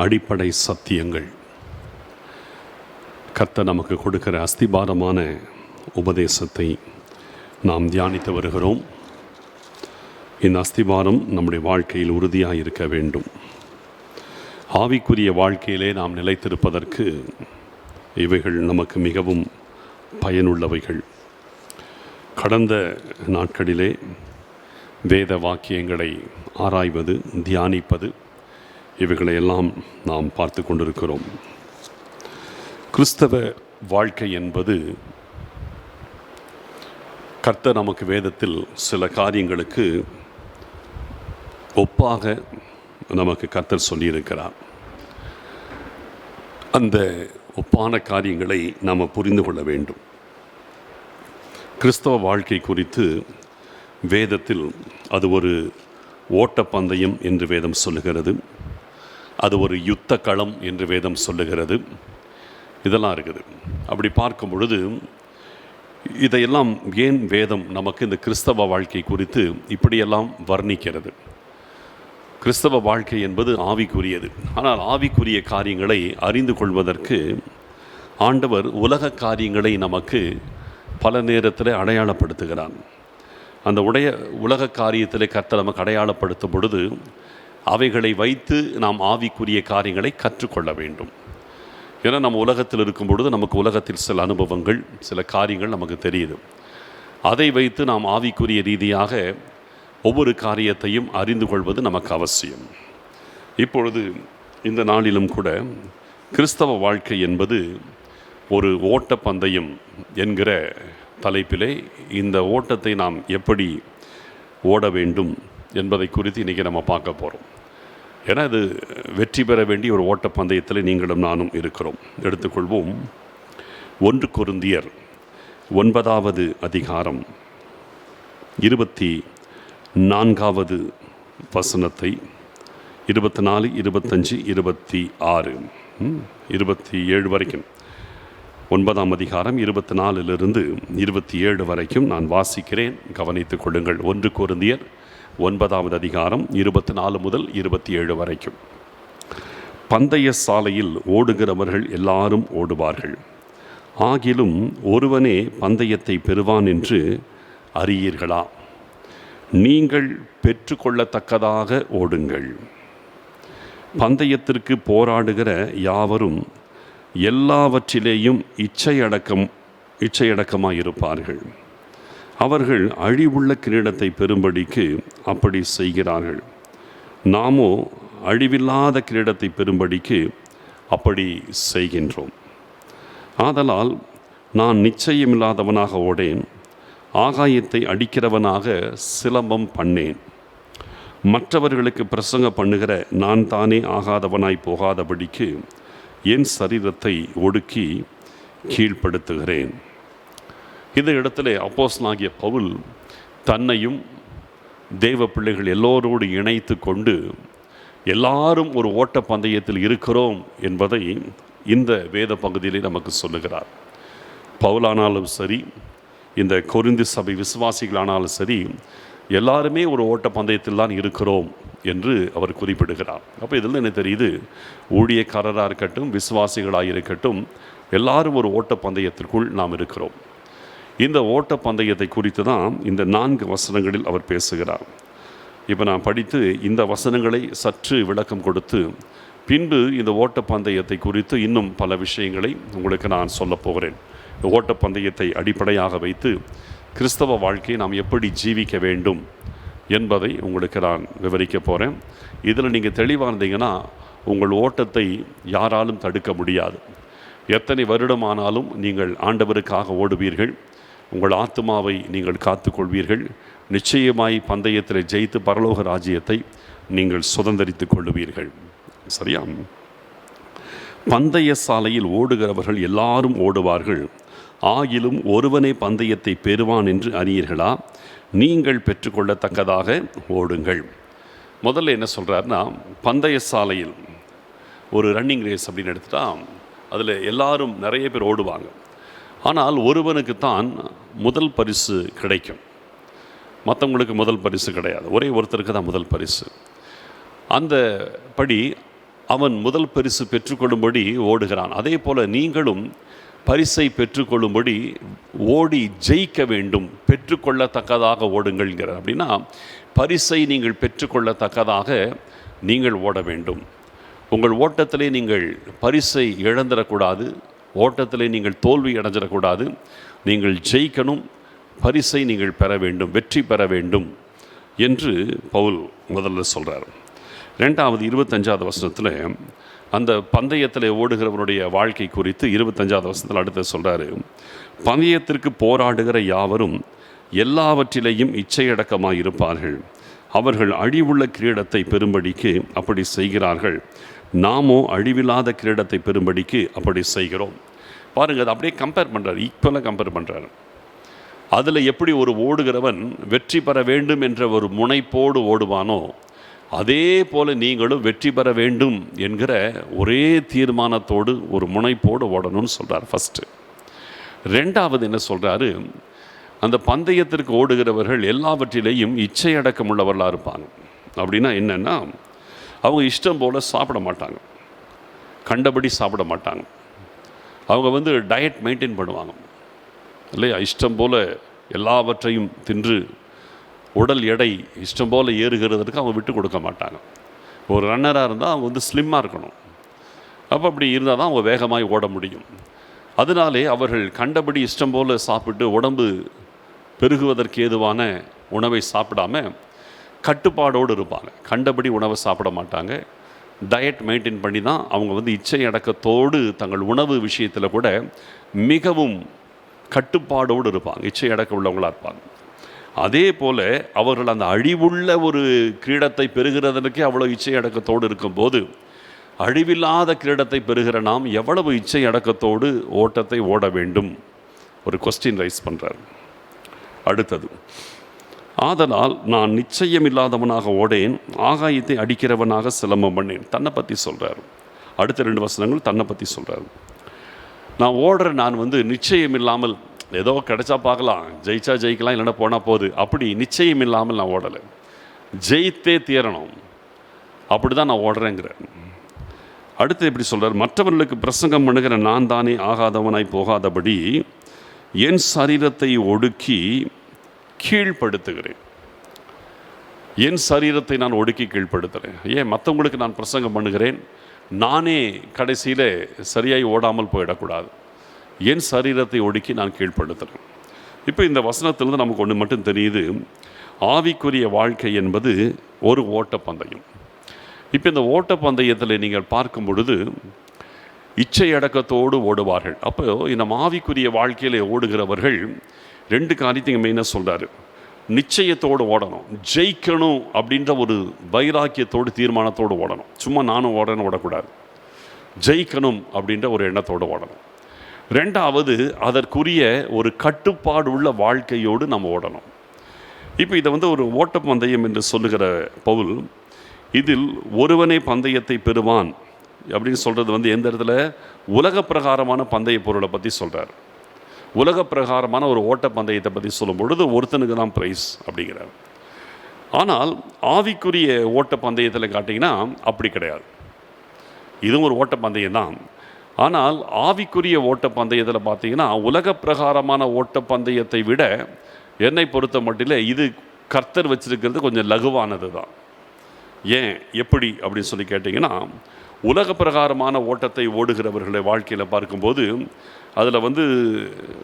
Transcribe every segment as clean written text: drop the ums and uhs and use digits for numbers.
அடிப்படை சத்தியங்கள். கர்த்தர் நமக்கு கொடுக்கிற அஸ்திபாரமான உபதேசத்தை நாம் தியானித்து வருகிறோம். இந்த அஸ்திபாரம் நம்முடைய வாழ்க்கையில் உறுதியாக இருக்க வேண்டும். ஆவிக்குரிய வாழ்க்கையிலே நாம் நிலைத்திருப்பதற்கு இவைகள் நமக்கு மிகவும் பயனுள்ளவைகள். கடந்த நாட்களிலே வேத வாக்கியங்களை ஆராய்வது, தியானிப்பது, இவைகளையெல்லாம் நாம் பார்த்து கொண்டிருக்கிறோம். கிறிஸ்தவ வாழ்க்கை என்பது கர்த்தர் நமக்கு வேதத்தில் சில காரியங்களுக்கு ஒப்பாக நமக்கு கர்த்தர் சொல்லியிருக்கிறார். அந்த ஒப்பான காரியங்களை நாம் புரிந்து கொள்ள வேண்டும். கிறிஸ்தவ வாழ்க்கை குறித்து வேதத்தில் அது ஒரு ஓட்டப்பந்தயம் என்று வேதம் சொல்லுகிறது, அது ஒரு யுத்த களம் என்று வேதம் சொல்லுகிறது. இதெல்லாம் இருக்குது. அப்படி பார்க்கும் பொழுது இதையெல்லாம் ஏன் வேதம் நமக்கு இந்த கிறிஸ்தவ வாழ்க்கை குறித்து இப்படியெல்லாம் வர்ணிக்கிறது? கிறிஸ்தவ வாழ்க்கை என்பது ஆவிக்குரியது. ஆனால் ஆவிக்குரிய காரியங்களை அறிந்து கொள்வதற்கு ஆண்டவர் உலக காரியங்களை நமக்கு பல நேரத்தில் அடையாளப்படுத்துகிறான். அந்த உலக காரியத்தில் கர்த்தர் நமக்கு அடையாளப்படுத்தும் பொழுது அவைகளை வைத்து நாம் ஆவிக்குரிய காரியங்களை கற்றுக்கொள்ள வேண்டும். ஏன்னா நம்ம உலகத்தில் இருக்கும் பொழுது நமக்கு உலகத்தில் சில அனுபவங்கள், சில காரியங்கள் நமக்கு தெரியுது. அதை வைத்து நாம் ஆவிக்குரிய ரீதியாக ஒவ்வொரு காரியத்தையும் அறிந்து கொள்வது நமக்கு அவசியம். இப்பொழுது இந்த நாளிலும் கூட கிறிஸ்தவ வாழ்க்கை என்பது ஒரு ஓட்டப்பந்தயம் என்கிற தலைப்பிலே இந்த ஓட்டத்தை நாம் எப்படி ஓட வேண்டும் என்பதை குறித்து இன்றைக்கி நம்ம பார்க்க போகிறோம். ஏன்னா இது வெற்றி பெற வேண்டிய ஒரு ஓட்டப்பந்தயத்தில் நீங்களும் நானும் இருக்கிறோம். எடுத்துக்கொள்வோம் 1 கொரிந்தியர் 9வது அதிகாரம் 24வது வசனத்தை 24, 25, 26, 27 வரைக்கும், 9ஆம் அதிகாரம் 24லிருந்து 27 வரைக்கும் நான் வாசிக்கிறேன். கவனித்துக் கொள்ளுங்கள். 1 கொரிந்தியர் 9வது அதிகாரம் 24 முதல் 27 வரைக்கும். பந்தய சாலையில் ஓடுகிறவர்கள் எல்லாரும் ஓடுவார்கள், ஆகிலும் ஒருவனே பந்தயத்தை பெறுவான் என்று அறியீர்களா? நீங்கள் பெற்றுக்கொள்ளத்தக்கதாக ஓடுங்கள். பந்தயத்திற்கு போராடுகிற யாவரும் எல்லாவற்றிலேயும் இச்சையடக்கமாயிருப்பார்கள். அவர்கள் அழிவுள்ள கிரீடத்தை பெறும்படிக்கு அப்படி செய்கிறார்கள். நாமோ அழிவில்லாத கிரீடத்தை பெறும்படிக்கு அப்படி செய்கின்றோம். ஆதலால் நான் நிச்சயமில்லாதவனாக ஓடேன், ஆகாயத்தை அடிக்கிறவனாக சிலம்பம் பண்ணேன். மற்றவர்களுக்கு பிரசங்க பண்ணுகிற நான் தானே ஆகாதவனாய் போகாதபடிக்கு என் சரீரத்தை ஒடுக்கி கீழ்ப்படுத்துகிறேன். இந்த இடத்துல அப்போஸ்தலனாகிய பவுல் தன்னையும் தேவ பிள்ளைகள் எல்லோரோடு இணைத்து கொண்டு எல்லாரும் ஒரு ஓட்ட பந்தயத்தில் இருக்கிறோம் என்பதை இந்த வேத பகுதியிலே நமக்கு சொல்லுகிறார். பவுலானாலும் சரி, இந்த கொரிந்து சபை விசுவாசிகளானாலும் சரி, எல்லாருமே ஒரு ஓட்ட பந்தயத்தில் தான் இருக்கிறோம் என்று அவர் குறிப்பிடுகிறார். அப்போ இதில் என்ன தெரியுது? ஊழியக்காரராக இருக்கட்டும், விசுவாசிகளாக இருக்கட்டும், எல்லாரும் ஒரு ஓட்ட பந்தயத்திற்குள் நாம் இருக்கிறோம். இந்த ஓட்ட பந்தயத்தை குறித்து தான் இந்த 4 வசனங்களில் அவர் பேசுகிறார். இப்போ நான் படித்து இந்த வசனங்களை சற்று விளக்கம் கொடுத்து பின்பு இந்த ஓட்ட பந்தயத்தை குறித்து இன்னும் பல விஷயங்களை உங்களுக்கு நான் சொல்ல போகிறேன். இந்த ஓட்ட பந்தயத்தை அடிப்படையாக வைத்து கிறிஸ்தவ வாழ்க்கையை நாம் எப்படி ஜீவிக்க வேண்டும் என்பதை உங்களுக்கு நான் விவரிக்க போகிறேன். இதில் நீங்கள் தெளிவாக இருந்தீங்கன்னா உங்கள் ஓட்டத்தை யாராலும் தடுக்க முடியாது. எத்தனை வருடமானாலும் நீங்கள் ஆண்டவருக்காக ஓடுவீர்கள். உங்கள் ஆத்துமாவை நீங்கள் காத்துக்கொள்வீர்கள். நிச்சயமாய் பந்தயத்தில் ஜெயித்து பரலோக ராஜ்யத்தை நீங்கள் சுதந்தரித்து கொள்ளுவீர்கள். சரியா? பந்தய சாலையில் ஓடுகிறவர்கள் எல்லாரும் ஓடுவார்கள், ஆகிலும் ஒருவனே பந்தயத்தை பெறுவான் என்று அறியீர்களா? நீங்கள் பெற்றுக்கொள்ளத்தக்கதாக ஓடுங்கள். முதல்ல என்ன சொல்கிறாருன்னா, பந்தய சாலையில் ஒரு ரன்னிங் ரேஸ் அப்படின்னு எடுத்துட்டா அதில் எல்லாரும் நிறைய பேர் ஓடுவாங்க. ஆனால் ஒருவனுக்குத்தான் முதல் பரிசு கிடைக்கும். மற்றவங்களுக்கு முதல் பரிசு கிடையாது. ஒரே ஒருத்தருக்கு தான் முதல் பரிசு. அந்த படி அவன் முதல் பரிசு பெற்றுக்கொள்ளும்படி ஓடுகிறான். அதே போல் நீங்களும் பரிசை பெற்றுக்கொள்ளும்படி ஓடி ஜெயிக்க வேண்டும், பெற்றுக்கொள்ளத்தக்கதாக ஓடுங்கள்ங்கிறார். அப்படின்னா பரிசை நீங்கள் பெற்றுக்கொள்ளத்தக்கதாக நீங்கள் ஓட வேண்டும். உங்கள் ஓட்டத்திலே நீங்கள் பரிசை இழந்துடக்கூடாது, ஓட்டத்திலே நீங்கள் தோல்வி அடைஞ்சிடக்கூடாது. நீங்கள் ஜெயிக்கணும், பரிசை நீங்கள் பெற வேண்டும், வெற்றி பெற வேண்டும் என்று பவுல் முதல்ல சொல்கிறார். ரெண்டாவது 25வது வசனத்தில் அந்த பந்தயத்தில் ஓடுகிறவனுடைய வாழ்க்கை குறித்து 25வது வசனத்தில் அடுத்து சொல்கிறாரு, பந்தயத்திற்கு போராடுகிற யாவரும் எல்லாவற்றிலேயும் இச்சையடக்கமாக இருப்பார்கள். அவர்கள் அழிவுள்ள கிரீடத்தை பெறும்படிக்கு அப்படி செய்கிறார்கள். நாமோ அழிவில்லாத கிரீடத்தை பெறும்படிக்கு அப்படி செய்கிறோம். பாருங்கள், அதை அப்படியே கம்பேர் பண்ணுறாரு, ஈக்குவலாக கம்பேர் பண்ணுறாரு. அதில் எப்படி ஒரு ஓடுகிறவன் வெற்றி பெற வேண்டும் என்ற ஒரு முனைப்போடு ஓடுவானோ, அதே போல் நீங்களும் வெற்றி பெற வேண்டும் என்கிற ஒரே தீர்மானத்தோடு ஒரு முனைப்போடு ஓடணும்னு சொல்கிறார் ஃபஸ்ட்டு. ரெண்டாவது என்ன சொல்கிறாரு, அந்த பந்தயத்திற்கு ஓடுகிறவர்கள் எல்லாவற்றிலேயும் இச்சை அடக்கம் உள்ளவர்களாக இருப்பாங்க. அப்படின்னா என்னென்னா, அவங்க இஷ்டம் போல் சாப்பிட மாட்டாங்க, கண்டபடி சாப்பிட மாட்டாங்க. அவங்க டயட் மெயின்டைன் பண்ணுவாங்க இல்லையா, இஷ்டம் போல் எல்லாவற்றையும் தின்று உடல் எடை இஷ்டம் போல் ஏறுகிறதுக்கு அவங்க விட்டு கொடுக்க மாட்டாங்க. ஒரு ரன்னராக இருந்தால் அவங்க ஸ்லிம்மாக இருக்கணும். அப்போ அப்படி இருந்தால் தான் அவங்க வேகமாக ஓட முடியும். அதனாலே அவர்கள் கண்டபடி இஷ்டம் போல் சாப்பிட்டு உடம்பு பெருகுவதற்கு ஏதுவான உணவை சாப்பிடாம கட்டுப்பாடோடு இருப்பாங்க. கண்டபடி உணவை சாப்பிட மாட்டாங்க, டயட் மெயின்டைன் பண்ணி தான் அவங்க இச்சை அடக்கத்தோடு தங்கள் உணவு விஷயத்தில் கூட மிகவும் கட்டுப்பாடோடு இருப்பாங்க, இச்சை அடக்க உள்ளவங்களாக இருப்பாங்க. அதே போல் அவர்கள் அந்த அழிவுள்ள ஒரு கிரீடத்தை பெறுகிறதற்கே அவ்வளோ இச்சை அடக்கத்தோடு இருக்கும்போது, அழிவில்லாத கிரீடத்தை பெறுகிற நாம் எவ்வளவு இச்சை அடக்கத்தோடு ஓட்டத்தை ஓட வேண்டும்? ஒரு கொஸ்டின் ரைஸ் பண்ணுறார். அடுத்தது, ஆதலால் நான் நிச்சயமில்லாதவனாக ஓடேன், ஆகாயத்தை அடிக்கிறவனாக சிலம்பம் பண்ணேன். தன்னை பற்றி சொல்கிறார். அடுத்த 2 வசனங்கள் தன்னை பற்றி சொல்கிறார். நான் ஓடுற நான் நிச்சயம் இல்லாமல், ஏதோ கிடைச்சா பார்க்கலாம், ஜெயிச்சா ஜெயிக்கலாம், இல்லைன்னா போனால் போகுது, அப்படி நிச்சயம் இல்லாமல் நான் ஓடலை. ஜெயித்தே தீரணும், அப்படி தான் நான் ஓடுறேங்கிறேன். அடுத்து எப்படி சொல்கிறார், மற்றவர்களுக்கு பிரசங்கம் பண்ணுகிற நான் தானே ஆகாதவனாய் போகாதபடி என் சரீரத்தை ஒடுக்கி கீழ்ப்படுத்துகிறேன். என் சரீரத்தை நான் ஒடுக்கி கீழ்ப்படுத்துகிறேன். ஏன் மற்றவங்களுக்கு நான் பிரசங்கம் பண்ணுகிறேன், நானே கடைசியில் சரியாய் ஓடாமல் போயிடக்கூடாது. என் சரீரத்தை ஒடுக்கி நான் கீழ்ப்படுத்துகிறேன். இப்போ இந்த வசனத்திலிருந்து நமக்கு ஒன்று மட்டும் தெரியுது, ஆவிக்குரிய வாழ்க்கை என்பது ஒரு ஓட்டப்பந்தயம். இப்போ இந்த ஓட்டப்பந்தயத்தில் நீங்கள் பார்க்கும் பொழுது இச்சை அடக்கத்தோடு ஓடுவார்கள். அப்போ இந்த ஆவிக்குரிய வாழ்க்கையில் ஓடுகிறவர்கள் 2 காரியத்தையும் மெயினாக சொல்கிறாரு. நிச்சயத்தோடு ஓடணும், ஜெயிக்கணும் அப்படின்ற ஒரு வைராக்கியத்தோடு தீர்மானத்தோடு ஓடணும். சும்மா நானும் ஓடணும் ஓடக்கூடாது, ஜெயிக்கணும் அப்படின்ற ஒரு எண்ணத்தோடு ஓடணும். ரெண்டாவது, அதற்குரிய ஒரு கட்டுப்பாடு உள்ள வாழ்க்கையோடு நம்ம ஓடணும். இப்போ இதை ஒரு ஓட்டப்பந்தயம் என்று சொல்லுகிற பவுல், இதில் ஒருவனே பந்தயத்தை பெறுவான் அப்படின்னு சொல்கிறது எந்த இடத்துல, உலக பிரகாரமான பந்தய பொருளை பற்றி சொல்கிறார். உலக பிரகாரமான ஒரு ஓட்ட பந்தயத்தை பற்றி சொல்லும் பொழுது ஒருத்தனுக்கு தான் ப்ரைஸ் அப்படிங்கிறார். ஆனால் ஆவிக்குரிய ஓட்ட பந்தயத்தில் காட்டிங்கன்னா அப்படி கிடையாது. இதுவும் ஒரு ஓட்ட பந்தயம் தான். ஆனால் ஆவிக்குரிய ஓட்ட பந்தயத்தில் பார்த்தீங்கன்னா உலக பிரகாரமான ஓட்ட பந்தயத்தை விட என்னை பொறுத்த மட்டில் இது கர்த்தர் வச்சிருக்கிறது கொஞ்சம் லகுவானது தான். ஏன், எப்படி அப்படின்னு சொல்லி கேட்டிங்கன்னா, உலக பிரகாரமான ஓட்டத்தை ஓடுகிறவர்களை வாழ்க்கையில் பார்க்கும்போது அதில்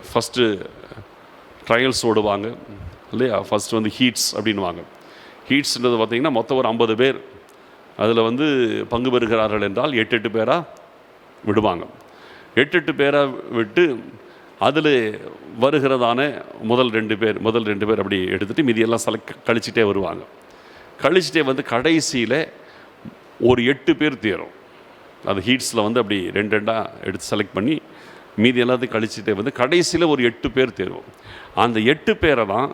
ஃபஸ்ட்டு ட்ரையல்ஸ் ஓடுவாங்க இல்லையா, ஃபஸ்ட்டு ஹீட்ஸ் அப்படின்வாங்க. ஹீட்ஸ்ன்றது பார்த்திங்கன்னா மொத்தம் ஒரு 50 பேர் அதில் பங்கு பெறுகிறார்கள் என்றால் 8 பேராக விடுவாங்க. 8 பேராக விட்டு அதில் வருகிறதான முதல் 2 பேர் அப்படி எடுத்துகிட்டு மீதியெல்லாம் கழிச்சிட்டே வருவாங்க. கழிச்சிட்டே கடைசியில் ஒரு 8 பேர் தேரும். அது ஹீட்ஸில் அப்படி 2 எடுத்து செலக்ட் பண்ணி மீதி எல்லாத்தையும் கழிச்சிட்டே கடைசியில் ஒரு 8 பேர் தேர்வோம். அந்த 8 பேரை தான்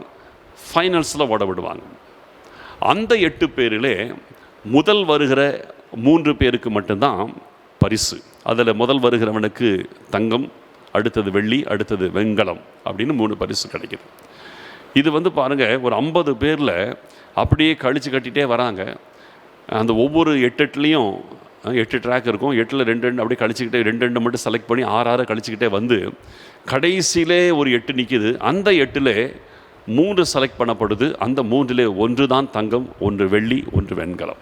ஃபைனல்ஸில் ஓட விடுவாங்க. அந்த 8 பேரிலே முதல் வருகிற 3 பேருக்கு மட்டும்தான் பரிசு. அதில் முதல் வருகிறவனுக்கு தங்கம், அடுத்தது வெள்ளி, அடுத்தது வெண்கலம் அப்படின்னு 3 பரிசு கிடைக்குது. இது பாருங்கள், ஒரு 50 பேரில் அப்படியே கழிச்சு கட்டிகிட்டே வராங்க. அந்த ஒவ்வொரு 8 எட்டுலேயும் 8 ட்ராக் இருக்கும். 8ல் 2 2 அப்படியே கழிச்சுக்கிட்டே 2 2 மட்டும் செலக்ட் பண்ணி 6 6 கழிச்சுக்கிட்டே வந்து கடைசியிலே ஒரு 8 நிற்கிது. அந்த 8ல் 3 செலக்ட் பண்ணப்படுது. அந்த 3ல் 1 தான் தங்கம், 1 வெள்ளி, 1 வெண்கலம்.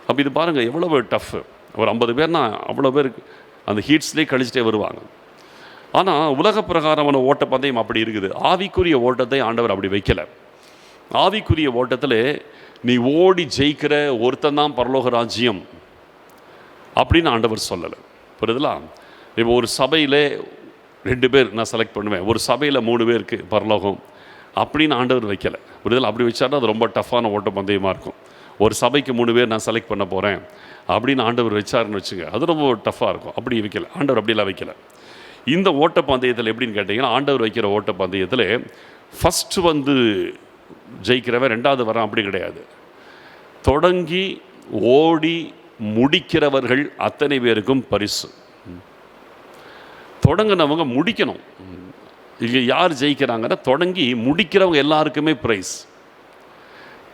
அப்போ இது பாருங்கள் எவ்வளவு டஃப்பு. ஒரு 50 பேர்னா அவ்வளோ பேர் அந்த ஹீட்ஸ்லேயே கழிச்சிட்டே வருவாங்க. ஆனால் உலக பிரகாரமான ஓட்டப்பந்தயம் அப்படி இருக்குது. ஆவிக்குரிய ஓட்டத்தை ஆண்டவர் அப்படி வைக்கலை. ஆவிக்குரிய ஓட்டத்தில் நீ ஓடி ஜெயிக்கிற ஒருத்தன் தான் பரலோக ராஜ்யம் அப்படின்னு ஆண்டவர் சொல்லலை. புரியுதுங்களா? இப்போ ஒரு சபையில் 2 பேர் நான் செலக்ட் பண்ணுவேன், ஒரு சபையில் 3 பேருக்கு பரலோகம் அப்படின்னு ஆண்டவர் வைக்கலை. புரியுதுங்களா? அப்படி வச்சாருன்னா அது ரொம்ப டஃப்பான ஓட்டப்பந்தயமாக இருக்கும். ஒரு சபைக்கு 3 பேர் நான் செலக்ட் பண்ண போகிறேன் அப்படின்னு ஆண்டவர் வச்சாருன்னு வச்சுங்க, அது ரொம்ப டஃப்பாக இருக்கும். அப்படி வைக்கலை ஆண்டவர், அப்படிலாம் வைக்கலை. இந்த ஓட்டப்பந்தயத்தில் எப்படின்னு கேட்டிங்கன்னா, ஆண்டவர் வைக்கிற ஓட்டப்பந்தயத்தில் ஃபஸ்ட்டு வந்து ஜெயிக்கிறவன் 2வது வரான் அப்படி கிடையாது. தொடங்கி ஓடி முடிக்கிறவர்கள் அத்தனை பேருக்கும் பரிசு. தொடங்கினவங்க முடிக்கணும். இங்கே யார் ஜெயிக்கிறாங்கன்னா தொடங்கி முடிக்கிறவங்க எல்லாருக்குமே ப்ரைஸ்.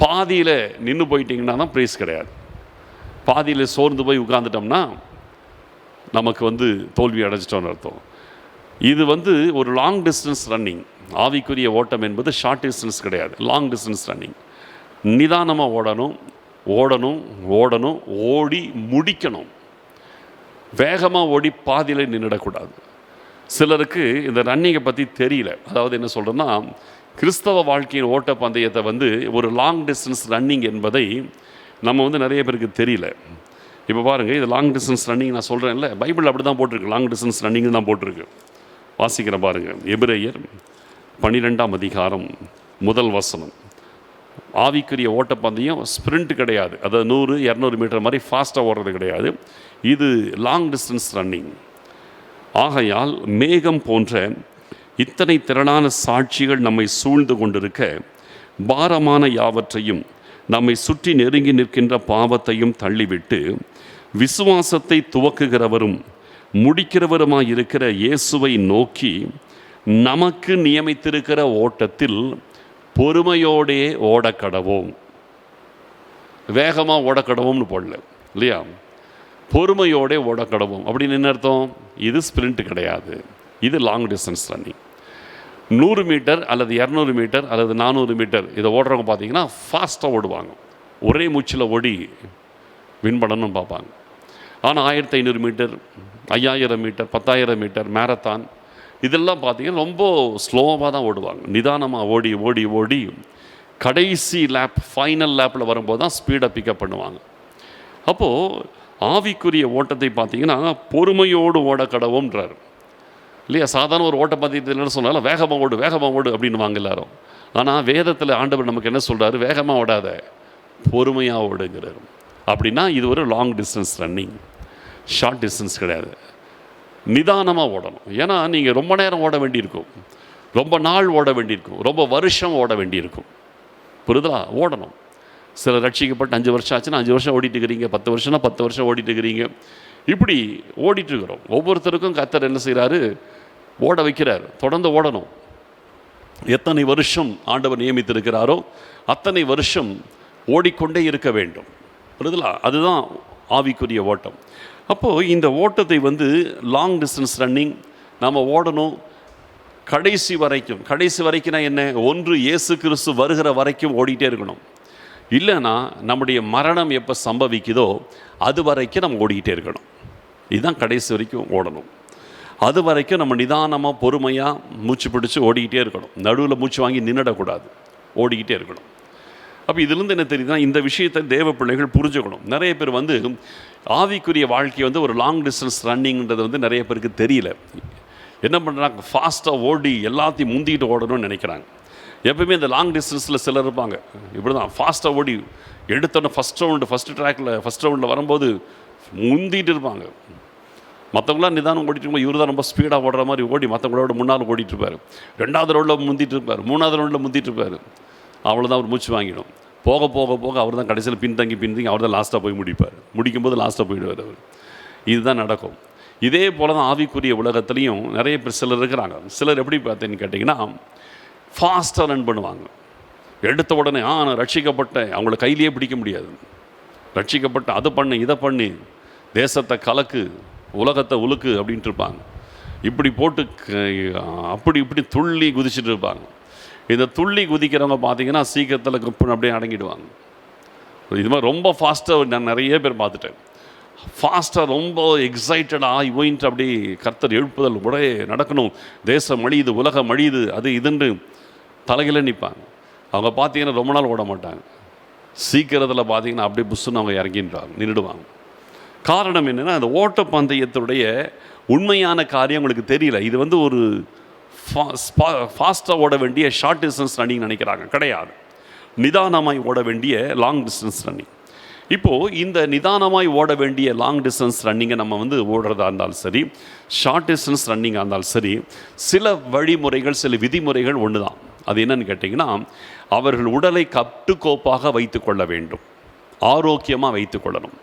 பாதியில் நின்று போயிட்டிங்கன்னா தான் ப்ரைஸ் கிடையாது. பாதியில் சோர்ந்து போய் உட்காந்துட்டோம்னா நமக்கு வந்து தோல்வி அடைஞ்சிட்டோன்னு அர்த்தம். இது வந்து ஒரு லாங் டிஸ்டன்ஸ் ரன்னிங். ஆவிக்குரிய ஓட்டம் என்பது ஷார்ட் டிஸ்டன்ஸ் கிடையாது, லாங் டிஸ்டன்ஸ் ரன்னிங். நிதானமாக ஓடணும், ஓடணும், ஓடணும், ஓடி முடிக்கணும். வேகமாக ஓடி பாதியில் நின்றுடக்கூடாது. சிலருக்கு இந்த ரன்னிங்கை பற்றி தெரியல. அதாவது என்ன சொல்கிறேன்னா, கிறிஸ்தவ வாழ்க்கையின் ஓட்ட பந்தயத்தை வந்து ஒரு லாங் டிஸ்டன்ஸ் ரன்னிங் என்பதை நம்ம வந்து நிறைய பேருக்கு தெரியல. இப்போ பாருங்கள், இது லாங் டிஸ்டன்ஸ் ரன்னிங் நான் சொல்கிறேன்ல, பைபிள் அப்படி தான் போட்டிருக்கு, லாங் டிஸ்டன்ஸ் ரன்னிங் தான் போட்டிருக்கு. வாசிக்கிறேன் பாருங்கள். எபிரேயர் 12ஆம் அதிகாரம் 1 வசனம். ஆவிக்குரிய ஓட்டப்பந்தயம் ஸ்ப்ரிண்ட் கிடையாது, அதாவது 100 200 மீட்டர் மாதிரி ஃபாஸ்ட்டாக ஓடுறது கிடையாது. இது லாங் டிஸ்டன்ஸ் ரன்னிங். ஆகையால் மேகம் போன்ற இத்தனை திரளான சாட்சிகள் நம்மை சூழ்ந்து கொண்டிருக்க, பாரமான யாவற்றையும் நம்மை சுற்றி நெருங்கி நிற்கின்ற பாவத்தையும் தள்ளிவிட்டு, விசுவாசத்தை துவக்குகிறவரும் முடிக்கிறவருமாயிருக்கிற இயேசுவை நோக்கி நமக்கு நியமித்திருக்கிற ஓட்டத்தில் பொறுமையோடே ஓடக்கடவோம். வேகமாக ஓடக்கடவோம்னு போடல இல்லையா? பொறுமையோடே ஓடக்கடவோம் அப்படின்னு என்ன அர்த்தம்? இது ஸ்பிரிண்ட் கிடையாது, இது லாங் டிஸ்டன்ஸ் ரன்னிங். 100 மீட்டர் அல்லது 200 மீட்டர் அல்லது 400 மீட்டர் இதை ஓடுறவங்க பார்த்தீங்கன்னா ஃபாஸ்ட்டாக ஓடுவாங்க, ஒரே மூச்சில் ஓடி வின் பண்ணணும்னு பார்ப்பாங்க. ஆனால் 1500 மீட்டர், 5000 மீட்டர், 10,000 மீட்டர் மேரத்தான் இதெல்லாம் பார்த்தீங்கன்னா ரொம்ப ஸ்லோவாக தான் ஓடுவாங்க. நிதானமாக ஓடி ஓடி ஓடி கடைசி லேப், ஃபைனல் லேப்பில் வரும்போது தான் ஸ்பீடை பிக்கப் பண்ணுவாங்க. அப்போது ஆவிக்குரிய ஓட்டத்தை பார்த்தீங்கன்னா பொறுமையோடு ஓட கடவும்ன்றார் இல்லையா? சாதாரண ஒரு ஓட்டப்பந்தயத்தில் என்ன சொன்னாலும் வேகமாக ஓடு வேகமாக ஓடு அப்படின்னு வாங்க எல்லாரும். ஆனால் வேதத்தில் ஆண்டவர் நமக்கு என்ன சொல்கிறாரு? வேகமாக ஓடாத, பொறுமையாக ஓடுங்கிறார். அப்படின்னா இது ஒரு long distance running, short distance கிடையாது. நிதானமாக ஓடணும். ஏன்னா நீங்கள் ரொம்ப நேரம் ஓட வேண்டியிருக்கும், ரொம்ப நாள் ஓட வேண்டியிருக்கும், ரொம்ப வருஷம் ஓட வேண்டியிருக்கும். புரிதலா? ஓடணும். சில ரட்சிக்கப்பட்டு 5 வருஷம் ஆச்சுன்னா 5 வருஷம் ஓடிட்டு இருக்கிறீங்க, 10 வருஷம்னா 10 வருஷம் ஓடிட்டு இருக்கிறீங்க. இப்படி ஓடிட்டுருக்கிறோம். ஒவ்வொருத்தருக்கும் கர்த்தர் என்ன செய்கிறாரு? ஓட வைக்கிறார். தொடர்ந்து ஓடணும். எத்தனை வருஷம் ஆண்டவர் நியமித்திருக்கிறாரோ அத்தனை வருஷம் ஓடிக்கொண்டே இருக்க வேண்டும். புரியுதுங்களா? அதுதான் ஆவிக்குரிய ஓட்டம். அப்போது இந்த ஓட்டத்தை வந்து லாங் டிஸ்டன்ஸ் ரன்னிங் நாம் ஓடணும் கடைசி வரைக்கும். கடைசி வரைக்கும்னா என்ன? ஒன்று இயேசு கிறிஸ்து வருகிற வரைக்கும் ஓடிட்டே இருக்கணும். இல்லைன்னா நம்முடைய மரணம் எப்போ சம்பவிக்குதோ அது வரைக்கும் நம்ம ஓடிக்கிட்டே இருக்கணும். இதுதான் கடைசி வரைக்கும் ஓடணும். அது வரைக்கும் நம்ம நிதானமாக பொறுமையாக மூச்சு பிடிச்சி ஓடிக்கிட்டே இருக்கணும். நடுவில் மூச்சு வாங்கி நின்றுடக்கூடாது, ஓடிக்கிட்டே இருக்கணும். அப்போ இதுலேருந்து என்ன தெரியுதுன்னா, இந்த விஷயத்தை தேவ பிள்ளைகள் புரிஞ்சுக்கணும். நிறைய பேர் வந்து ஆவிக்குரிய வாழ்க்கை வந்து ஒரு லாங் டிஸ்டன்ஸ் ரன்னிங்கிறது வந்து நிறைய பேருக்கு தெரியல. என்ன பண்ணுறாங்க? ஃபாஸ்ட்டாக ஓடி எல்லாத்தையும் முந்திக்கிட்டு ஓடணும்னு நினைக்கிறாங்க. எப்பவுமே இந்த லாங் டிஸ்டன்ஸில் சிலர் இருப்பாங்க, இப்படி தான் ஃபாஸ்ட்டாக ஓடி எடுத்தோன்னே ஃபஸ்ட் ரவுண்டில் வரும்போது முந்திட்டு இருப்பாங்க. மற்றவங்களாம் நிதானம் ஓடிட்டு இருக்கும்போது இவர் தான் ரொம்ப ஸ்பீடாக ஓடுற மாதிரி ஓடி மற்றவங்களோட முன்னால் ஓடிட்டுருப்பார். 2வது ரவுண்டில் முந்திட்டு இருப்பார், 3வது ரவுண்டில் முந்திட்டு இருப்பார். அவ்வளோதான் அவர் மூச்சு வாங்கிடும். போக போக போக அவர் தான் கடைசியில் பின்தங்கி அவர் தான் லாஸ்ட்டாக போய் முடிப்பார். முடிக்கும்போது லாஸ்ட்டாக போயிடுவார் அவர். இதுதான் நடக்கும். இதே போல் தான் ஆவிக்குரிய உலகத்துலேயும் நிறைய பேர் சிலர் இருக்கிறாங்க. சிலர் எப்படி பார்த்தேன்னு கேட்டிங்கன்னா, ஃபாஸ்ட்டாக ரன் பண்ணுவாங்க. எடுத்த உடனே நான் ரட்சிக்கப்பட்டேன், அவங்கள கையிலேயே பிடிக்க முடியாது. ரட்சிக்கப்பட்ட அதை பண்ணு இதை பண்ணி தேசத்தை கலக்கு, உலகத்தை உலுக்கு அப்படின்ட்டு இருப்பாங்க. இப்படி போட்டு அப்படி இப்படி துள்ளி குதிச்சுட்டு இருப்பாங்க. இந்த துள்ளி குதிக்கிறவங்க பார்த்தீங்கன்னா சீக்கிரத்தில் கப்புன்னு அப்படியே அடங்கிடுவாங்க. இது மாதிரி ரொம்ப ஃபாஸ்ட்டாக நான் நிறைய பேர் பார்த்துட்டேன். ஃபாஸ்ட்டாக ரொம்ப எக்ஸைட்டடாக போயின்ட்டு அப்படி கர்த்தர் எழுப்புதல் உடைய நடக்கணும், தேசம் மழியுது, உலகம் மழியுது, அது இதுன்னு தலையில நிற்பாங்க. அவங்க பார்த்தீங்கன்னா ரொம்ப நாள் ஓட மாட்டாங்க. சீக்கிரத்தில் பார்த்தீங்கன்னா அப்படியே புஷ்ஷுன்னு அவங்க இறங்கின்றாங்க, நின்றுடுவாங்க. காரணம் என்னென்னா, அந்த ஓட்டப்பந்தயத்துடைய உண்மையான காரியம் உங்களுக்கு தெரியல. இது வந்து ஒரு ஃபாஸ்ட்டாக ஓட வேண்டிய ஷார்ட் டிஸ்டன்ஸ் ரன்னிங் நினைக்கிறாங்க. கிடையாது, நிதானமாய் ஓட வேண்டிய லாங் டிஸ்டன்ஸ் ரன்னிங். இப்போது இந்த நிதானமாய் ஓட வேண்டிய லாங் டிஸ்டன்ஸ் ரன்னிங்கை நம்ம வந்து ஓடுறதா இருந்தாலும் சரி, ஷார்ட் டிஸ்டன்ஸ் ரன்னிங்காக இருந்தாலும் சரி, சில வழிமுறைகள், சில விதிமுறைகள் ஒன்று தான். அது என்னன்னு கேட்டிங்கன்னா, அவர்கள் உடலை கட்டுக்கோப்பாக வைத்து கொள்ள வேண்டும், ஆரோக்கியமாக வைத்து கொள்ளணும்.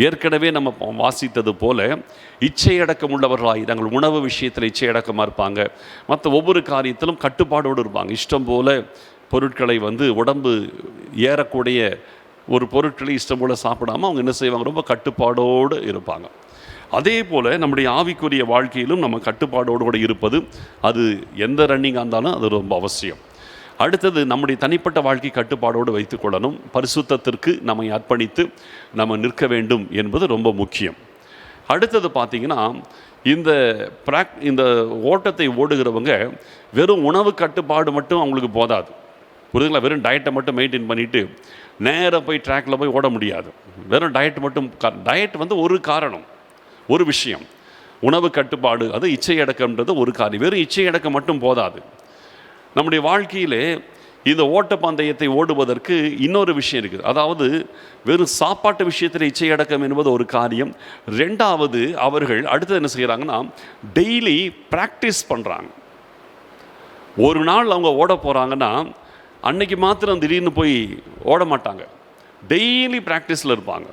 ஏற்கனவே நம்ம வாசித்தது போல இச்சையடக்கம் உள்ளவர்களாய் தங்கள் உணவு விஷயத்தில் இச்சையடக்கமாக இருப்பாங்க. மற்ற ஒவ்வொரு காரியத்திலும் கட்டுப்பாடோடு இருப்பாங்க. இஷ்டம் போல் பொருட்களை வந்து உடம்பு ஏறக்கூடிய ஒரு பொருட்களை இஷ்டம் போல் சாப்பிடாமல் அவங்க என்ன செய்வாங்க, ரொம்ப கட்டுப்பாடோடு இருப்பாங்க. அதே போல் நம்முடைய ஆவிக்குரிய வாழ்க்கையிலும் நம்ம கட்டுப்பாடோடு கூட இருப்பது, அது எந்த ரன்னிங்காக இருந்தாலும் அது ரொம்ப அவசியம். அடுத்தது, நம்முடைய தனிப்பட்ட வாழ்க்கை கட்டுப்பாடோடு வைத்து கொள்ளணும். பரிசுத்தத்திற்கு நம்மை அர்ப்பணித்து நம்ம நிற்க வேண்டும் என்பது ரொம்ப முக்கியம். அடுத்தது பார்த்திங்கன்னா, இந்த ஓட்டத்தை ஓடுகிறவங்க வெறும் உணவு கட்டுப்பாடு மட்டும் அவங்களுக்கு போதாது. புரியுதுங்களா? வெறும் டயட்டை மட்டும் மெயின்டைன் பண்ணிவிட்டு நேராக போய் ட்ராக்கில் போய் ஓட முடியாது. வெறும் டயட் மட்டும், டயட் வந்து ஒரு காரணம், ஒரு விஷயம். உணவு கட்டுப்பாடு, அது இச்சை அடக்கம்ன்றது ஒரு காரியம். வெறும் இச்சை அடக்கம் மட்டும் போதாது. நம்முடைய வாழ்க்கையிலே இந்த ஓட்டப்பந்தயத்தை ஓடுவதற்கு இன்னொரு விஷயம் இருக்குது. அதாவது வெறும் சாப்பாட்டு விஷயத்தில் இச்சை அடக்கம் என்பது ஒரு காரியம். ரெண்டாவது, அவர்கள் அடுத்தது என்ன செய்கிறாங்கன்னா, டெய்லி ப்ராக்டிஸ் பண்ணுறாங்க. ஒரு நாள் அவங்க ஓட போகிறாங்கன்னா அன்னைக்கு மாத்திரம் திடீர்னு போய் ஓட மாட்டாங்க. டெய்லி ப்ராக்டிஸில் இருப்பாங்க.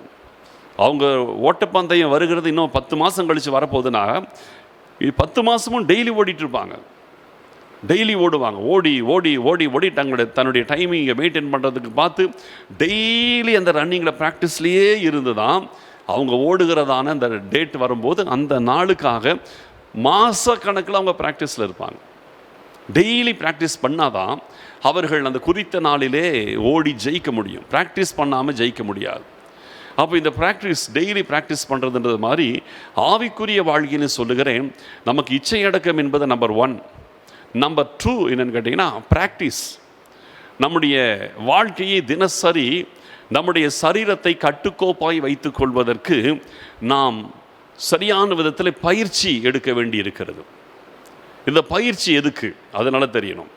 அவங்க ஓட்டப்பந்தயம் வருகிறது இன்னும் 10 மாதம் கழித்து வரப்போகுதுன்னா 10 மாதமும் டெய்லி ஓடிட்டுருப்பாங்க. டெய்லி ஓடுவாங்க. ஓடி ஓடி ஓடி ஓடி தன்னுடைய டைமிங்கை மெயின்டைன் பண்ணுறதுக்கு பார்த்து டெய்லி அந்த ரன்னிங்கில் ப்ராக்டிஸ்லேயே இருந்து தான் அவங்க ஓடுகிறதான அந்த டேட் வரும்போது அந்த நாளுக்காக மாத கணக்கில் அவங்க ப்ராக்டிஸில் இருப்பாங்க. டெய்லி ப்ராக்டிஸ் பண்ணாதான் அவர்கள் அந்த குறித்த நாளிலே ஓடி ஜெயிக்க முடியும். ப்ராக்டிஸ் பண்ணாமல் ஜெயிக்க முடியாது. அப்போ இந்த டெய்லி ப்ராக்டிஸ் பண்ணுறதுன்றது மாதிரி ஆவிக்குரிய வாழ்க்கைன்னு சொல்லுகிறேன். நமக்கு இச்சை அடக்கம் என்பது நம்பர் 1. நம்பர் 2 என்னென்னு கேட்டிங்கன்னா, ப்ராக்டிஸ். நம்முடைய வாழ்க்கையை தினசரி நம்முடைய சரீரத்தை கட்டுக்கோப்பாய் வைத்து கொள்வதற்கு நாம் சரியான விதத்தில் பயிற்சி எடுக்க வேண்டி இருக்கிறது. இந்த பயிற்சி எதுக்கு, அதனால் தெரியணும்.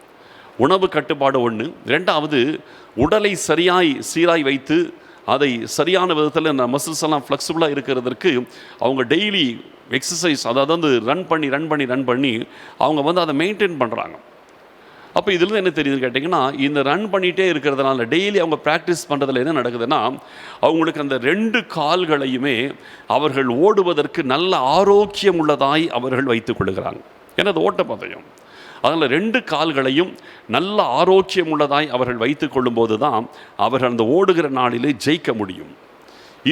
உணவு கட்டுப்பாடு 1. ரெண்டாவது, உடலை சீராய் வைத்து அதை சரியான விதத்தில் இந்த மசில்ஸ் எல்லாம் ஃப்ளெக்சிபிளாக இருக்கிறதுக்கு அவங்க டெய்லி எக்ஸசைஸ், அதாவது ரன் பண்ணி அவங்க வந்து அதை மெயின்டைன் பண்ணுறாங்க. அப்போ இதில் என்ன தெரியுதுன்னு கேட்டிங்கன்னா, இந்த ரன் பண்ணிகிட்டே இருக்கிறதுனால டெய்லி அவங்க ப்ராக்டிஸ் பண்ணுறதுல என்ன நடக்குதுன்னா, அவங்களுக்கு அந்த 2 கால்களையுமே அவர்கள் ஓடுவதற்கு நல்ல ஆரோக்கியம் உள்ளதாய் அவர்கள் வைத்துக் கொள்ளுகிறாங்க. ஏன்னா அது ஓட்டப்பந்தயம். அதனால் 2 கால்களையும் நல்ல ஆரோக்கியம் உள்ளதாய் அவர்கள் வைத்து கொள்ளும்போது தான் அவர்கள் அந்த ஓடுகிற நாளிலே ஜெயிக்க முடியும்.